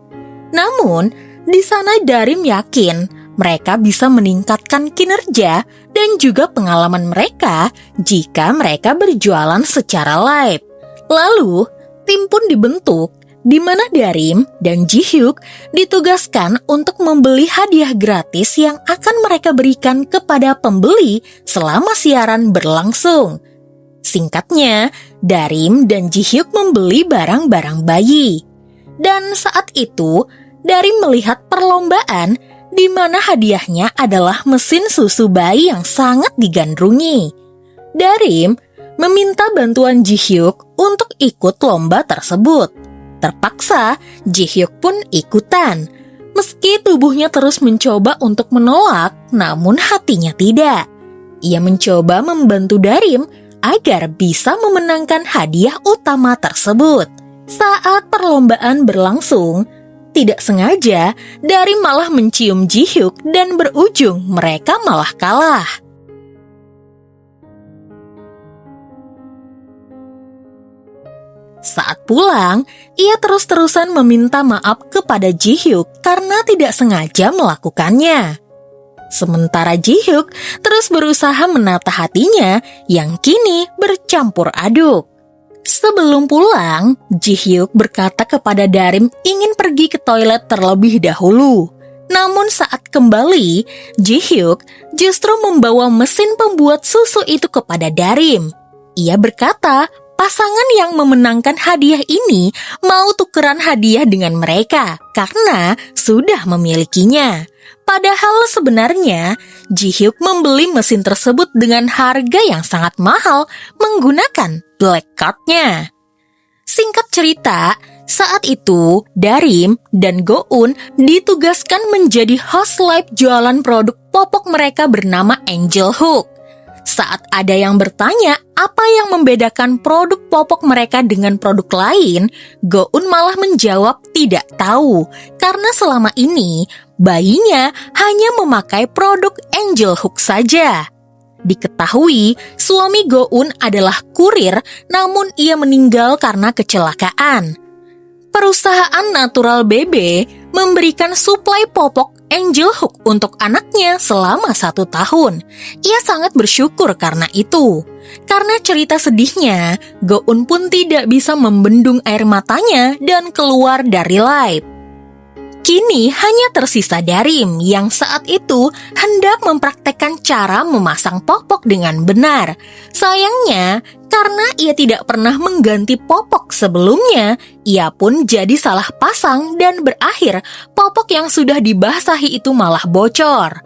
Namun, di sana Darim yakin mereka bisa meningkatkan kinerja dan juga pengalaman mereka jika mereka berjualan secara live. Lalu, tim pun dibentuk di mana Darim dan Ji-hyuk ditugaskan untuk membeli hadiah gratis yang akan mereka berikan kepada pembeli selama siaran berlangsung. Singkatnya, Darim dan Ji-hyuk membeli barang-barang bayi. Dan saat itu, Darim melihat perlombaan di mana hadiahnya adalah mesin susu bayi yang sangat digandrungi. Darim meminta bantuan Ji-hyuk untuk ikut lomba tersebut. Terpaksa, Ji-hyuk pun ikutan. Meski tubuhnya terus mencoba untuk menolak, namun hatinya tidak. Ia mencoba membantu Darim agar bisa memenangkan hadiah utama tersebut. Saat perlombaan berlangsung, tidak sengaja Darim malah mencium Ji-hyuk dan berujung mereka malah kalah. Saat pulang, ia terus-terusan meminta maaf kepada Ji-hyuk karena tidak sengaja melakukannya. Sementara Ji-hyuk terus berusaha menata hatinya yang kini bercampur aduk. Sebelum pulang, Ji-hyuk berkata kepada Darim ingin pergi ke toilet terlebih dahulu. Namun saat kembali, Ji-hyuk justru membawa mesin pembuat susu itu kepada Darim. Ia berkata, pasangan yang memenangkan hadiah ini mau tukeran hadiah dengan mereka karena sudah memilikinya. Padahal sebenarnya Ji-hyuk membeli mesin tersebut dengan harga yang sangat mahal menggunakan black card-nya. Singkat cerita, saat itu Darim dan Go-eun ditugaskan menjadi host live jualan produk popok mereka bernama Angel Hook. Saat ada yang bertanya apa yang membedakan produk popok mereka dengan produk lain, Go-eun malah menjawab tidak tahu karena selama ini bayinya hanya memakai produk Angel Hook saja. Diketahui suami Go-eun adalah kurir namun ia meninggal karena kecelakaan. Perusahaan Natural BB memberikan suplai popok Angel Hook untuk anaknya selama 1 tahun. Ia sangat bersyukur karena itu. Karena cerita sedihnya, Go-eun pun tidak bisa membendung air matanya dan keluar dari live. Kini hanya tersisa Darim yang saat itu hendak mempraktekkan cara memasang popok dengan benar. Sayangnya, karena ia tidak pernah mengganti popok sebelumnya, ia pun jadi salah pasang dan berakhir popok yang sudah dibasahi itu malah bocor.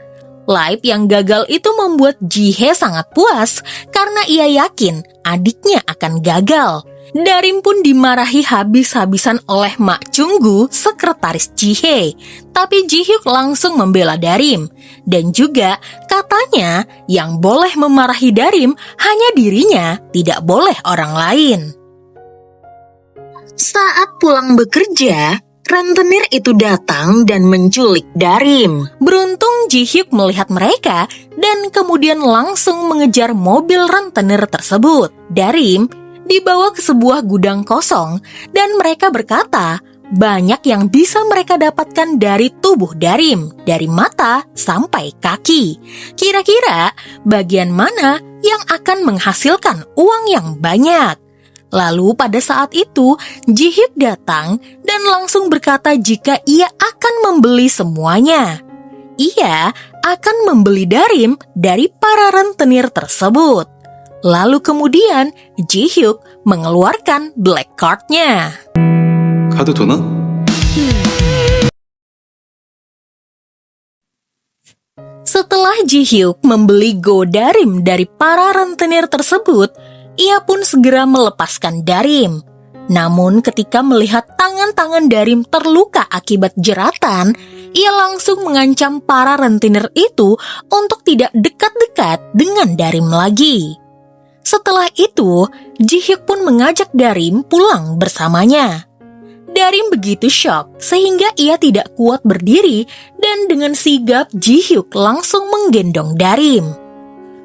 Live yang gagal itu membuat Ji-hye sangat puas karena ia yakin adiknya akan gagal. Darim pun dimarahi habis-habisan oleh Mak Chunggu, sekretaris Jihye. Tapi Ji-hyuk langsung membela Darim. Dan juga katanya yang boleh memarahi Darim hanya dirinya, tidak boleh orang lain. Saat pulang bekerja, rentenir itu datang dan menculik Darim. Beruntung Ji-hyuk melihat mereka dan kemudian langsung mengejar mobil rentenir tersebut. Darim dibawa ke sebuah gudang kosong dan mereka berkata banyak yang bisa mereka dapatkan dari tubuh Darim, dari mata sampai kaki. Kira-kira bagian mana yang akan menghasilkan uang yang banyak? Lalu pada saat itu Ji-hyuk datang dan langsung berkata jika ia akan membeli semuanya. Ia akan membeli Darim dari para rentenir tersebut. Lalu kemudian Ji-hyuk mengeluarkan black card-nya. 카드 도나? Setelah Ji-hyuk membeli Go Darim dari para rentenir tersebut, ia pun segera melepaskan Darim. Namun ketika melihat tangan-tangan Darim terluka akibat jeratan, ia langsung mengancam para rentenir itu untuk tidak dekat-dekat dengan Darim lagi. Setelah itu, Ji-hyuk pun mengajak Darim pulang bersamanya. Darim begitu syok sehingga ia tidak kuat berdiri dan dengan sigap Ji-hyuk langsung menggendong Darim.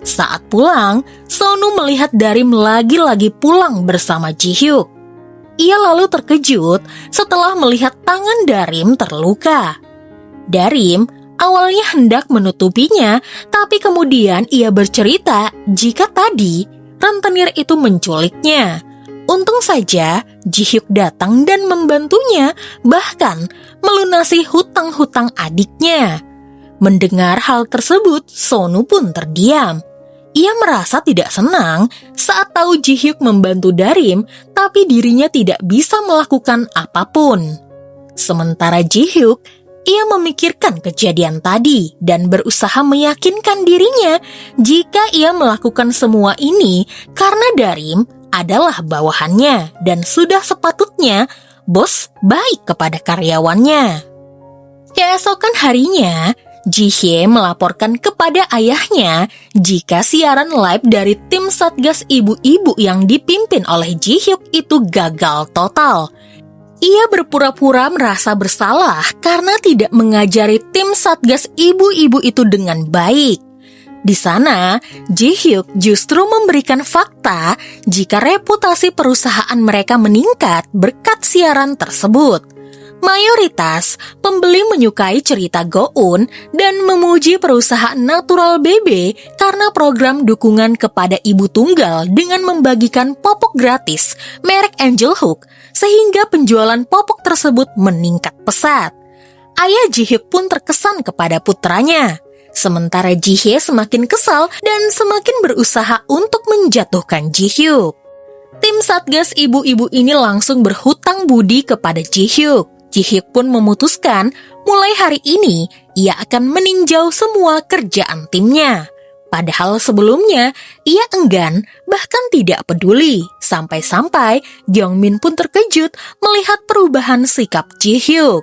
Saat pulang, Sonu melihat Darim lagi-lagi pulang bersama Ji-hyuk. Ia lalu terkejut setelah melihat tangan Darim terluka. Darim awalnya hendak menutupinya, tapi kemudian ia bercerita jika tadi rentenir itu menculiknya. Untung saja Ji-hyuk datang dan membantunya, bahkan melunasi hutang-hutang adiknya. Mendengar hal tersebut, Sonu pun terdiam. Ia merasa tidak senang saat tahu Ji-hyuk membantu Darim, tapi dirinya tidak bisa melakukan apapun. Sementara Ji-hyuk, ia memikirkan kejadian tadi dan berusaha meyakinkan dirinya jika ia melakukan semua ini karena Darim adalah bawahannya dan sudah sepatutnya bos baik kepada karyawannya. Keesokan harinya, Jihye melaporkan kepada ayahnya jika siaran live dari tim Satgas Ibu-Ibu yang dipimpin oleh Ji-hyuk itu gagal total. Ia berpura-pura merasa bersalah karena tidak mengajari tim Satgas Ibu-Ibu itu dengan baik. Di sana, Ji-hyuk justru memberikan fakta jika reputasi perusahaan mereka meningkat berkat siaran tersebut. Mayoritas pembeli menyukai cerita Go-eun dan memuji perusahaan Natural BB karena program dukungan kepada ibu tunggal dengan membagikan popok gratis merek Angel Hook, sehingga penjualan popok tersebut meningkat pesat. Ayah Ji-hyuk pun terkesan kepada putranya. Sementara Jihye semakin kesal dan semakin berusaha untuk menjatuhkan Ji-hyuk. Tim Satgas Ibu-Ibu ini langsung berhutang budi kepada Ji-hyuk. Ji-hyuk pun memutuskan mulai hari ini ia akan meninjau semua kerjaan timnya. Padahal sebelumnya ia enggan bahkan tidak peduli. Sampai-sampai Gyeongmin pun terkejut melihat perubahan sikap Ji-hyuk.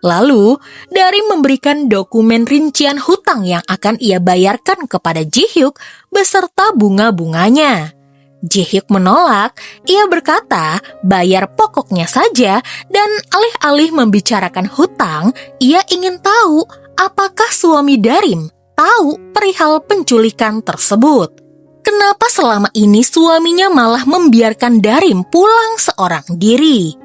Lalu Darim memberikan dokumen rincian hutang yang akan ia bayarkan kepada Ji-hyuk beserta bunga-bunganya. Ji-hyuk menolak, ia berkata bayar pokoknya saja dan alih-alih membicarakan hutang, ia ingin tahu apakah suami Darim tahu perihal penculikan tersebut. Kenapa selama ini suaminya malah membiarkan Darim pulang seorang diri?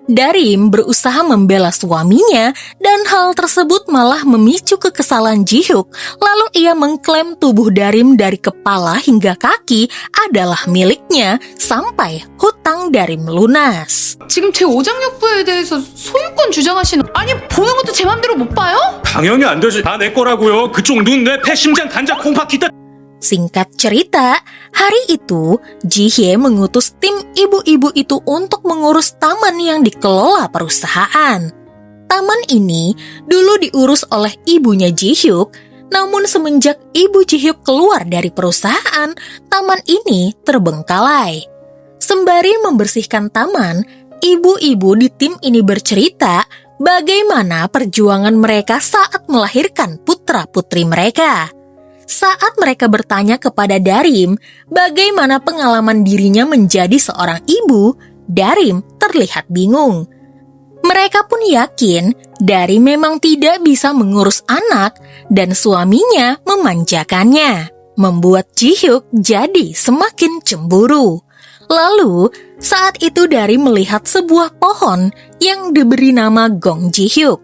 Darim berusaha membela suaminya dan hal tersebut malah memicu kekesalan Ji-hyuk. Lalu ia mengklaim tubuh Darim dari kepala hingga kaki adalah miliknya sampai hutang Darim lunas. 지금 제 오장육부에 대해서 소유권 주장하시는 아니 보는 것도 제 맘대로 못 봐요? 당연히 안 되지. 다 내 거라고요. 그쪽 눈, 뇌, 폐, 심장, 간장, 콩팥, 기타. Singkat cerita, hari itu Jihye mengutus tim ibu-ibu itu untuk mengurus taman yang dikelola perusahaan. Taman ini dulu diurus oleh ibunya Ji-hyuk, namun semenjak ibu Ji-hyuk keluar dari perusahaan, taman ini terbengkalai. Sembari membersihkan taman, ibu-ibu di tim ini bercerita bagaimana perjuangan mereka saat melahirkan putra-putri mereka. Saat mereka bertanya kepada Darim bagaimana pengalaman dirinya menjadi seorang ibu, Darim terlihat bingung. Mereka pun yakin Darim memang tidak bisa mengurus anak dan suaminya memanjakannya, membuat Ji-hyuk jadi semakin cemburu. Lalu, saat itu Darim melihat sebuah pohon yang diberi nama Gong Ji-hyuk.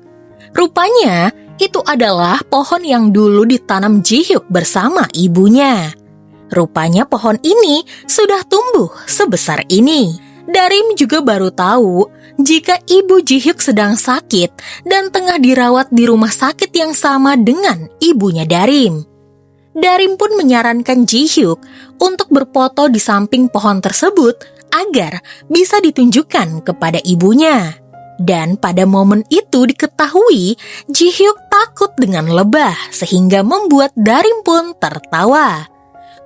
Rupanya, itu adalah pohon yang dulu ditanam Ji-hyuk bersama ibunya. Rupanya pohon ini sudah tumbuh sebesar ini. Darim juga baru tahu jika ibu Ji-hyuk sedang sakit dan tengah dirawat di rumah sakit yang sama dengan ibunya Darim. Darim pun menyarankan Ji-hyuk untuk berfoto di samping pohon tersebut agar bisa ditunjukkan kepada ibunya. Dan pada momen itu diketahui Ji-hyuk takut dengan lebah sehingga membuat Darim pun tertawa.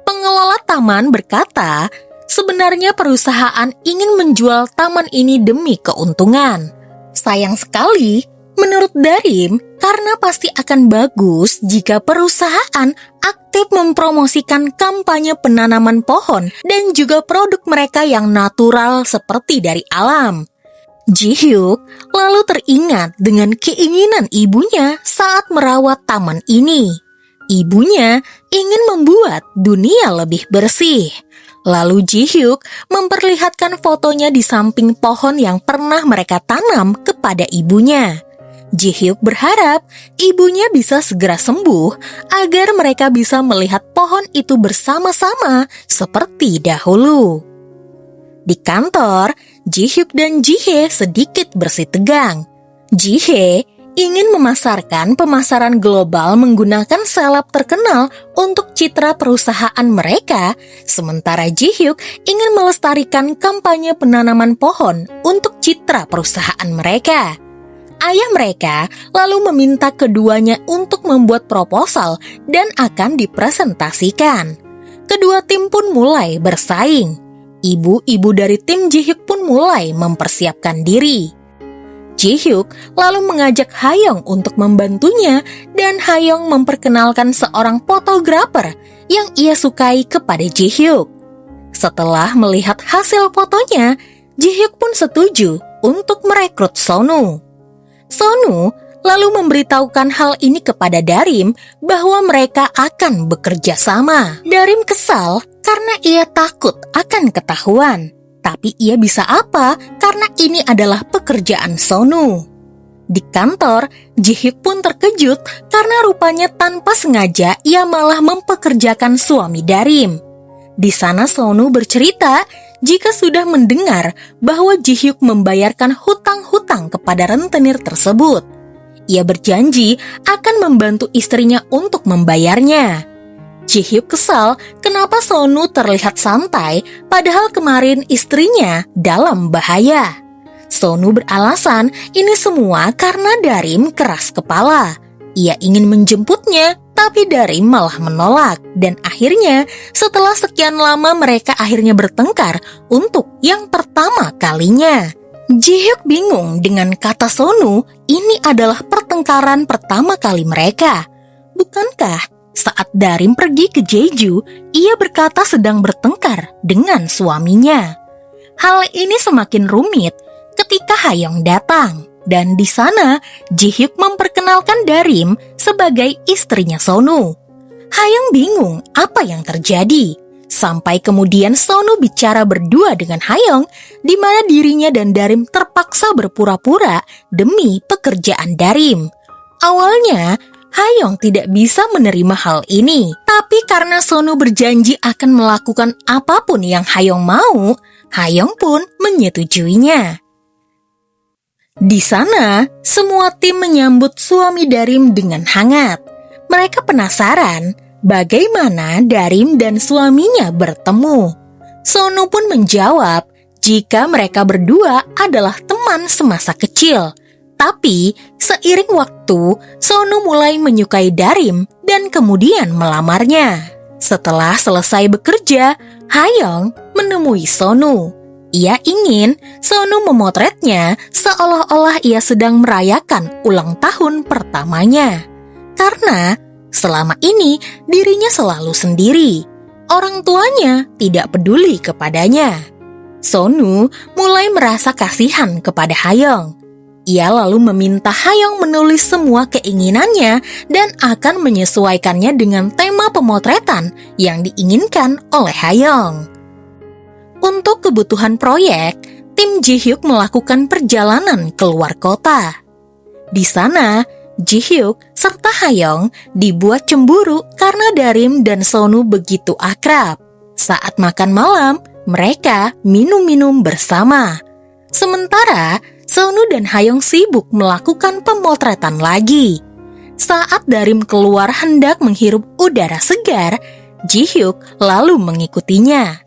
Pengelola taman berkata, sebenarnya perusahaan ingin menjual taman ini demi keuntungan. Sayang sekali, menurut Darim, karena pasti akan bagus jika perusahaan aktif mempromosikan kampanye penanaman pohon dan juga produk mereka yang natural seperti dari alam. Ji-hyuk lalu teringat dengan keinginan ibunya saat merawat taman ini. Ibunya ingin membuat dunia lebih bersih. Lalu Ji-hyuk memperlihatkan fotonya di samping pohon yang pernah mereka tanam kepada ibunya. Ji-hyuk berharap ibunya bisa segera sembuh agar mereka bisa melihat pohon itu bersama-sama seperti dahulu. Di kantor, Ji-hyuk dan Ji-hye sedikit bersitegang. Ji-hye ingin memasarkan pemasaran global menggunakan seleb terkenal untuk citra perusahaan mereka, sementara Ji-hyuk ingin melestarikan kampanye penanaman pohon untuk citra perusahaan mereka. Ayah mereka lalu meminta keduanya untuk membuat proposal dan akan dipresentasikan. Kedua tim pun mulai bersaing. Ibu-ibu dari tim Ji-hyuk pun mulai mempersiapkan diri. Ji-hyuk lalu mengajak Hayoung untuk membantunya dan Hayoung memperkenalkan seorang fotografer yang ia sukai kepada Ji-hyuk. Setelah melihat hasil fotonya, Ji-hyuk pun setuju untuk merekrut Sonu. Sonu lalu memberitahukan hal ini kepada Darim bahwa mereka akan bekerja sama. Darim kesal karena ia takut akan ketahuan. Tapi ia bisa apa karena ini adalah pekerjaan Sonu. Di kantor, Ji-hyuk pun terkejut karena rupanya tanpa sengaja ia malah mempekerjakan suami Darim. Di sana Sonu bercerita jika sudah mendengar bahwa Ji-hyuk membayarkan hutang-hutang kepada rentenir tersebut. Ia berjanji akan membantu istrinya untuk membayarnya. Ji-hyuk kesal kenapa Sonu terlihat santai padahal kemarin istrinya dalam bahaya. Sonu beralasan ini semua karena Darim keras kepala. Ia ingin menjemputnya tapi Darim malah menolak. Dan akhirnya setelah sekian lama mereka akhirnya bertengkar untuk yang pertama kalinya. Ji-hyuk bingung dengan kata Sonu, ini adalah pertengkaran pertama kali mereka. Bukankah saat Darim pergi ke Jeju, ia berkata sedang bertengkar dengan suaminya. Hal ini semakin rumit ketika Hayoung datang. Dan di sana, Ji-hyuk memperkenalkan Darim sebagai istrinya Sonu. Hayoung bingung apa yang terjadi. Sampai kemudian Sonu bicara berdua dengan Hayoung, di mana dirinya dan Darim terpaksa berpura-pura demi pekerjaan Darim. Awalnya, Hayoung tidak bisa menerima hal ini, tapi karena Sonu berjanji akan melakukan apapun yang Hayoung mau, Hayoung pun menyetujuinya. Di sana, semua tim menyambut suami Darim dengan hangat. Mereka penasaran bagaimana Darim dan suaminya bertemu. Sonu pun menjawab jika mereka berdua adalah teman semasa kecil. Tapi, seiring waktu, Sonu mulai menyukai Darim dan kemudian melamarnya. Setelah selesai bekerja, Hayoung menemui Sonu. Ia ingin Sonu memotretnya seolah-olah ia sedang merayakan ulang tahun pertamanya. Karena selama ini dirinya selalu sendiri. Orang tuanya tidak peduli kepadanya. Sonu mulai merasa kasihan kepada Hayoung. Ia lalu meminta Hayoung menulis semua keinginannya dan akan menyesuaikannya dengan tema pemotretan yang diinginkan oleh Hayoung. Untuk kebutuhan proyek, tim Ji-hyuk melakukan perjalanan keluar kota. Di sana, Ji-hyuk serta Hayoung dibuat cemburu karena Darim dan Sonu begitu akrab. Saat makan malam, mereka minum-minum bersama. Sementara, Sonu dan Hayoung sibuk melakukan pemotretan lagi. Saat Darim keluar hendak menghirup udara segar, Ji-hyuk lalu mengikutinya.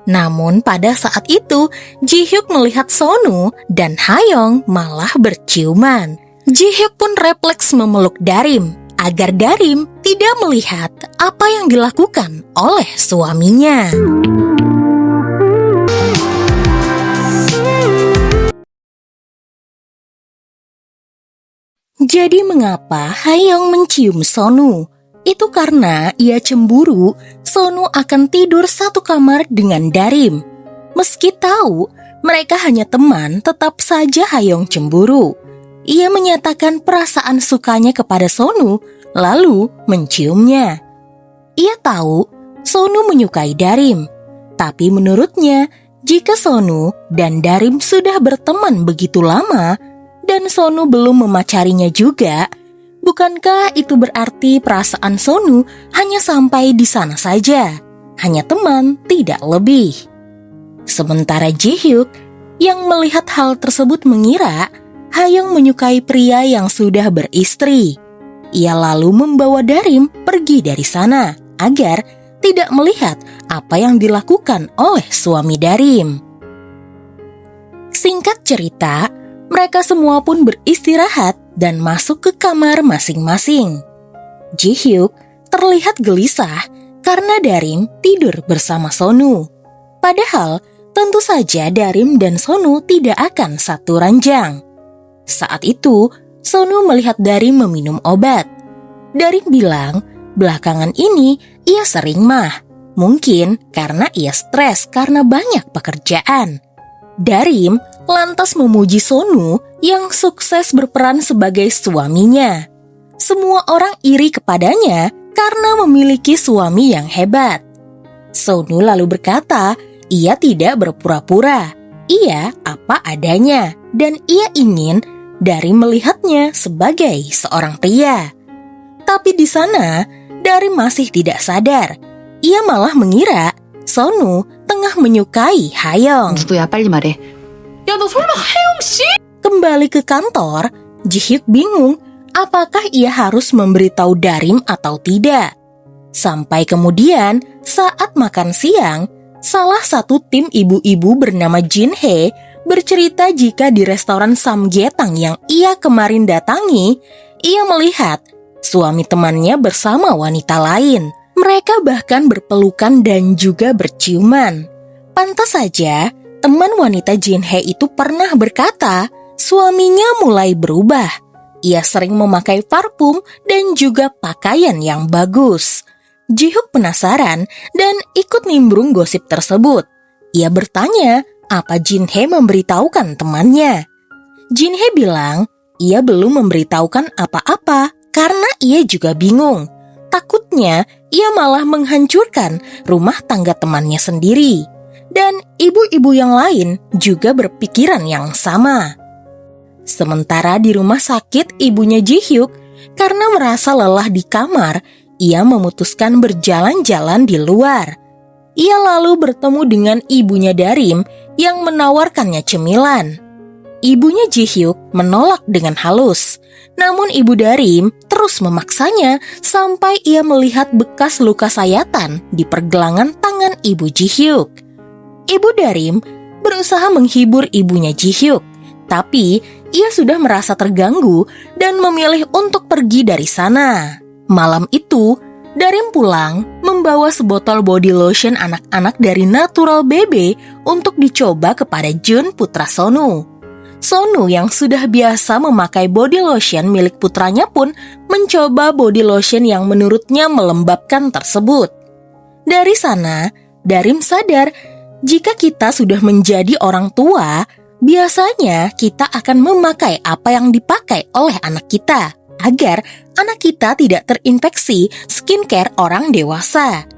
Namun pada saat itu, Ji-hyuk melihat Sonu dan Hayoung malah berciuman. Ji-hyuk pun refleks memeluk Darim agar Darim tidak melihat apa yang dilakukan oleh suaminya. Jadi mengapa Hayoung mencium Sonu? Itu karena ia cemburu Sonu akan tidur satu kamar dengan Darim. Meski tahu mereka hanya teman, tetap saja Hayoung cemburu. Ia menyatakan perasaan sukanya kepada Sonu, lalu menciumnya. Ia tahu Sonu menyukai Darim, tapi menurutnya jika Sonu dan Darim sudah berteman begitu lama, dan Sonu belum memacarinya juga, bukankah itu berarti perasaan Sonu hanya sampai di sana saja, hanya teman, tidak lebih? Sementara Ji-hyuk yang melihat hal tersebut mengira Hayoung menyukai pria yang sudah beristri. Ia lalu membawa Darim pergi dari sana agar tidak melihat apa yang dilakukan oleh suami Darim. Singkat cerita, mereka semua pun beristirahat dan masuk ke kamar masing-masing. Ji-hyuk terlihat gelisah karena Darim tidur bersama Sonu. Padahal tentu saja Darim dan Sonu tidak akan satu ranjang. Saat itu, Sonu melihat Darim meminum obat. Darim bilang, belakangan ini ia sering mah. Mungkin karena ia stres karena banyak pekerjaan. Darim lantas memuji Sonu yang sukses berperan sebagai suaminya. Semua orang iri kepadanya karena memiliki suami yang hebat. Sonu lalu berkata, ia tidak berpura-pura. Ia apa adanya dan ia ingin Darim melihatnya sebagai seorang pria. Tapi di sana, Darim masih tidak sadar. Ia malah mengira Sonu tengah menyukai Hayoung. 누구야? 빨리 말해. 야, 너 설마 하영 씨? Kembali ke kantor, Ji-hyuk bingung apakah ia harus memberitahu Darim atau tidak. Sampai kemudian saat makan siang, salah satu tim ibu-ibu bernama Jin-hye bercerita jika di restoran Samgyetang yang ia kemarin datangi, ia melihat suami temannya bersama wanita lain. Mereka bahkan berpelukan dan juga berciuman. Pantas saja, teman wanita Jin-hye itu pernah berkata, suaminya mulai berubah. Ia sering memakai parfum dan juga pakaian yang bagus. Ji-hyuk penasaran dan ikut nimbrung gosip tersebut. Ia bertanya, apa Jin-hye memberitahukan temannya? Jin-hye bilang, ia belum memberitahukan apa-apa karena ia juga bingung. Takutnya ia malah menghancurkan rumah tangga temannya sendiri. Dan ibu-ibu yang lain juga berpikiran yang sama. Sementara di rumah sakit ibunya Ji-hyuk, karena merasa lelah di kamar, ia memutuskan berjalan-jalan di luar. Ia lalu bertemu dengan ibunya Darim yang menawarkannya cemilan. Ibunya Ji-hyuk menolak dengan halus, namun ibu Darim terus memaksanya sampai ia melihat bekas luka sayatan di pergelangan tangan ibu Ji-hyuk. Ibu Darim berusaha menghibur ibunya Ji-hyuk, tapi ia sudah merasa terganggu dan memilih untuk pergi dari sana. Malam itu, Darim pulang membawa sebotol body lotion anak-anak dari Natural Baby untuk dicoba kepada Jun, putra Sonu. Sonu yang sudah biasa memakai body lotion milik putranya pun mencoba body lotion yang menurutnya melembabkan tersebut. Dari sana, Darim sadar jika kita sudah menjadi orang tua, biasanya kita akan memakai apa yang dipakai oleh anak kita agar anak kita tidak terinfeksi skincare orang dewasa.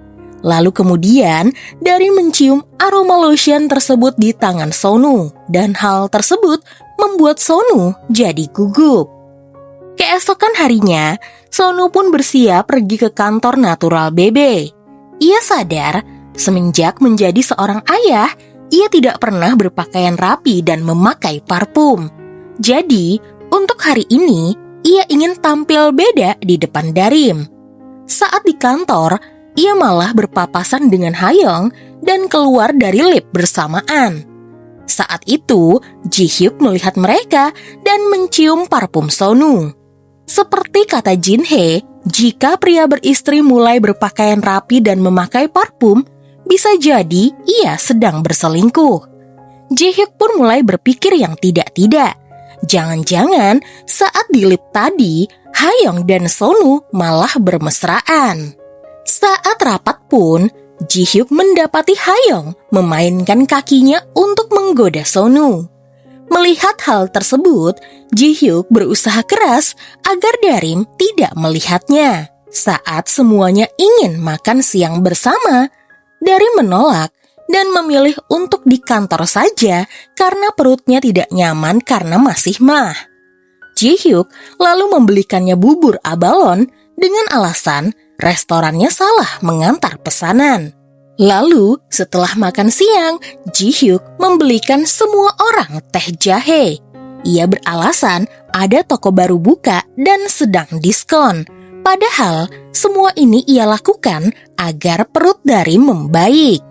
Lalu kemudian, Darim mencium aroma lotion tersebut di tangan Sonu, dan hal tersebut membuat Sonu jadi gugup. Keesokan harinya, Sonu pun bersiap pergi ke kantor Natural Baby. Ia sadar, semenjak menjadi seorang ayah, ia tidak pernah berpakaian rapi dan memakai parfum. Jadi, untuk hari ini, ia ingin tampil beda di depan Darim. Saat di kantor, ia malah berpapasan dengan Hayoung dan keluar dari lift bersamaan. Saat itu, Ji-hyuk melihat mereka dan mencium parfum Sonu. Seperti kata Jin-hye, jika pria beristri mulai berpakaian rapi dan memakai parfum, bisa jadi ia sedang berselingkuh. Ji-hyuk pun mulai berpikir yang tidak-tidak. Jangan-jangan saat di lift tadi, Hayoung dan Sonu malah bermesraan. Saat rapat pun, Ji-hyuk mendapati Hayoung memainkan kakinya untuk menggoda Sonu. Melihat hal tersebut, Ji-hyuk berusaha keras agar Darim tidak melihatnya. Saat semuanya ingin makan siang bersama, Darim menolak dan memilih untuk di kantor saja karena perutnya tidak nyaman karena masih mah. Ji-hyuk lalu membelikannya bubur abalon dengan alasan restorannya salah mengantar pesanan. Lalu setelah makan siang, Ji-hyuk membelikan semua orang teh jahe. Ia beralasan ada toko baru buka dan sedang diskon. Padahal semua ini ia lakukan agar perut Darim membaik.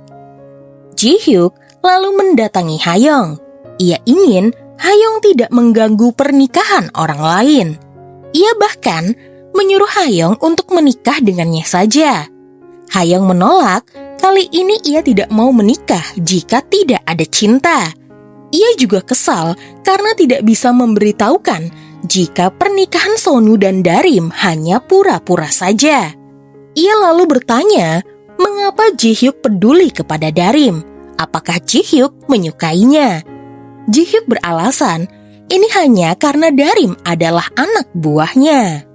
Ji-hyuk lalu mendatangi Hayoung. Ia ingin Hayoung tidak mengganggu pernikahan orang lain. Ia bahkan menyuruh Hayoung untuk menikah dengannya saja. Hayoung menolak, kali ini ia tidak mau menikah jika tidak ada cinta. Ia juga kesal karena tidak bisa memberitahukan jika pernikahan Sonu dan Darim hanya pura-pura saja. Ia lalu bertanya, mengapa Ji-hyuk peduli kepada Darim? Apakah Ji-hyuk menyukainya? Ji-hyuk beralasan, ini hanya karena Darim adalah anak buahnya.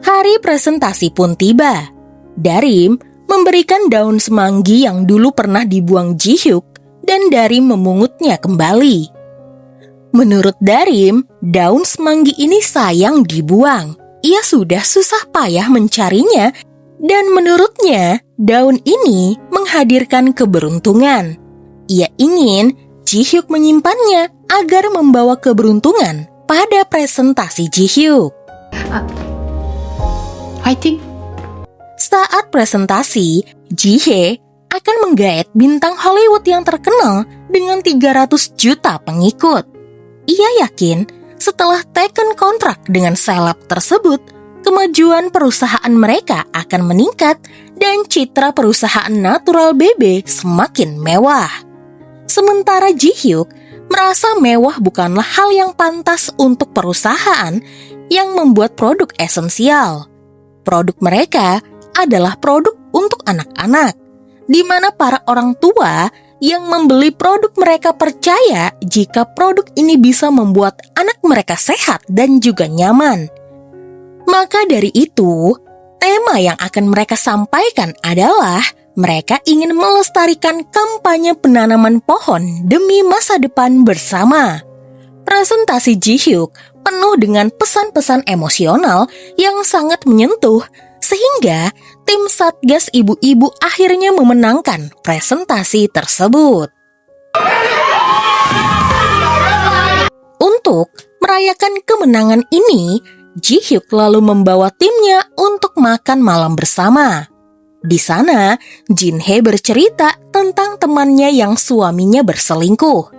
Hari presentasi pun tiba. Darim memberikan daun semanggi yang dulu pernah dibuang Ji-hyuk dan Darim memungutnya kembali. Menurut Darim, daun semanggi ini sayang dibuang. Ia sudah susah payah mencarinya dan menurutnya daun ini menghadirkan keberuntungan. Ia ingin Ji-hyuk menyimpannya agar membawa keberuntungan pada presentasi Ji-hyuk. 화이팅! Saat presentasi, Ji-hye akan menggait bintang Hollywood yang terkenal dengan 300 juta pengikut. Ia yakin setelah taken kontrak dengan seleb tersebut, kemajuan perusahaan mereka akan meningkat dan citra perusahaan Natural Baby semakin mewah. Sementara Ji-hyuk merasa mewah bukanlah hal yang pantas untuk perusahaan yang membuat produk esensial. Produk mereka adalah produk untuk anak-anak, di mana para orang tua yang membeli produk mereka percaya jika produk ini bisa membuat anak mereka sehat dan juga nyaman. Maka dari itu, tema yang akan mereka sampaikan adalah mereka ingin melestarikan kampanye penanaman pohon demi masa depan bersama. Presentasi Ji-hyuk penuh dengan pesan-pesan emosional yang sangat menyentuh, sehingga tim Satgas Ibu-Ibu akhirnya memenangkan presentasi tersebut. Untuk merayakan kemenangan ini, Ji-hyuk lalu membawa timnya untuk makan malam bersama. Di sana, Jin-hye bercerita tentang temannya yang suaminya berselingkuh.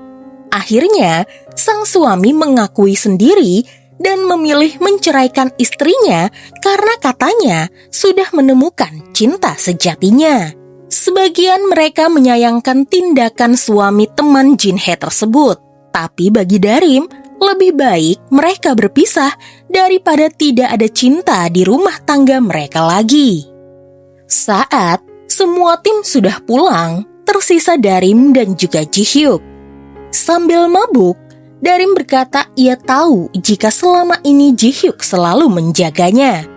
Akhirnya, sang suami mengakui sendiri dan memilih menceraikan istrinya karena katanya sudah menemukan cinta sejatinya. Sebagian mereka menyayangkan tindakan suami teman Jinhae tersebut, tapi bagi Darim, lebih baik mereka berpisah daripada tidak ada cinta di rumah tangga mereka lagi. Saat semua tim sudah pulang, tersisa Darim dan juga Ji-hyuk. Sambil mabuk, Darim berkata ia tahu jika selama ini Ji-hyuk selalu menjaganya.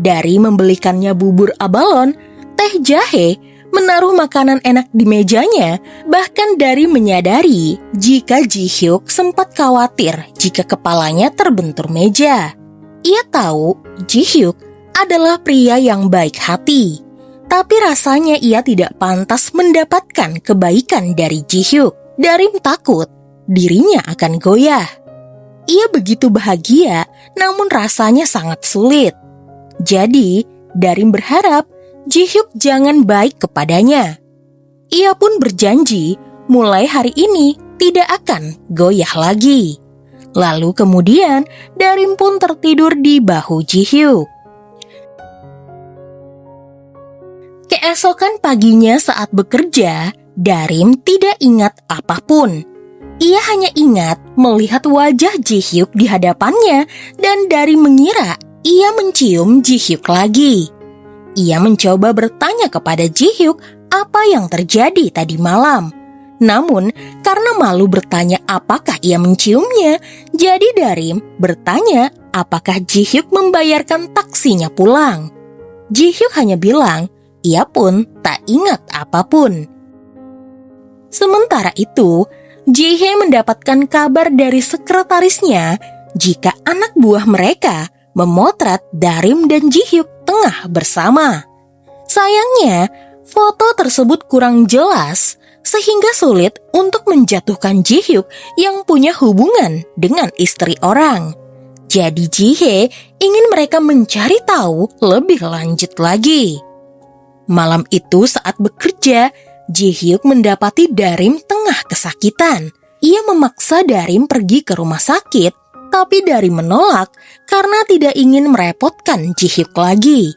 Dari membelikannya bubur abalon, teh jahe, menaruh makanan enak di mejanya, bahkan Darim menyadari jika Ji-hyuk sempat khawatir jika kepalanya terbentur meja. Ia tahu Ji-hyuk adalah pria yang baik hati, tapi rasanya ia tidak pantas mendapatkan kebaikan dari Ji-hyuk. Darim takut dirinya akan goyah. Ia begitu bahagia, namun rasanya sangat sulit. Jadi, Darim berharap Ji-hyuk jangan baik kepadanya. Ia pun berjanji mulai hari ini tidak akan goyah lagi. Lalu kemudian Darim pun tertidur di bahu Ji-hyuk. Keesokan paginya saat bekerja, Darim tidak ingat apapun. Ia hanya ingat melihat wajah Ji-hyuk di hadapannya dan Darim mengira ia mencium Ji-hyuk lagi. Ia mencoba bertanya kepada Ji-hyuk apa yang terjadi tadi malam. Namun karena malu bertanya apakah ia menciumnya, jadi Darim bertanya apakah Ji-hyuk membayarkan taksinya pulang. Ji-hyuk hanya bilang ia pun tak ingat apapun. Sementara itu, Ji-hye mendapatkan kabar dari sekretarisnya jika anak buah mereka memotret Darim dan Ji-hyuk tengah bersama. Sayangnya, foto tersebut kurang jelas sehingga sulit untuk menjatuhkan Ji-hyuk yang punya hubungan dengan istri orang. Jadi Ji-hye ingin mereka mencari tahu lebih lanjut lagi. Malam itu saat bekerja, Ji-hyuk mendapati Darim tengah kesakitan. Ia memaksa Darim pergi ke rumah sakit, tapi Darim menolak karena tidak ingin merepotkan Ji-hyuk lagi.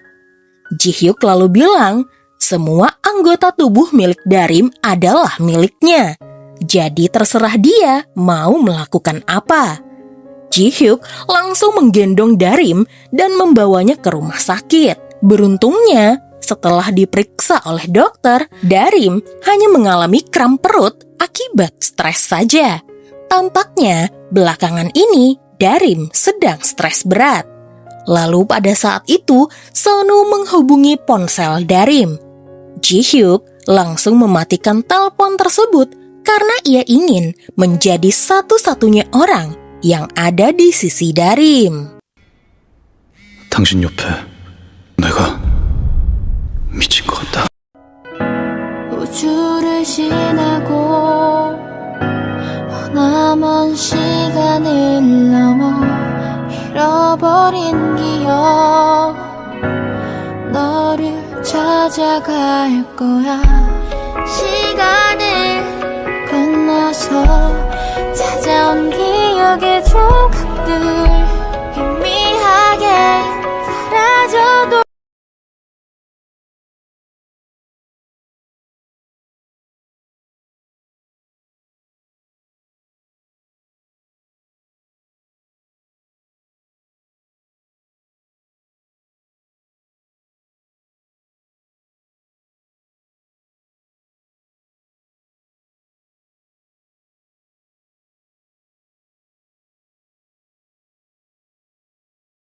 Ji-hyuk lalu bilang, semua anggota tubuh milik Darim adalah miliknya. Jadi terserah dia mau melakukan apa. Ji-hyuk langsung menggendong Darim dan membawanya ke rumah sakit. Beruntungnya, setelah diperiksa oleh dokter, Darim hanya mengalami kram perut akibat stres saja. Tampaknya belakangan ini Darim sedang stres berat. Lalu pada saat itu, Sonu menghubungi ponsel Darim. Ji-hyuk langsung mematikan telepon tersebut karena ia ingin menjadi satu-satunya orang yang ada di sisi Darim. 당신 옆에 내가 미친 것 같다. 우주를 지나고 머나먼 시간을 넘어 잃어버린 기억 너를 찾아갈 거야. 시간을 건너서 찾아온 기억의 조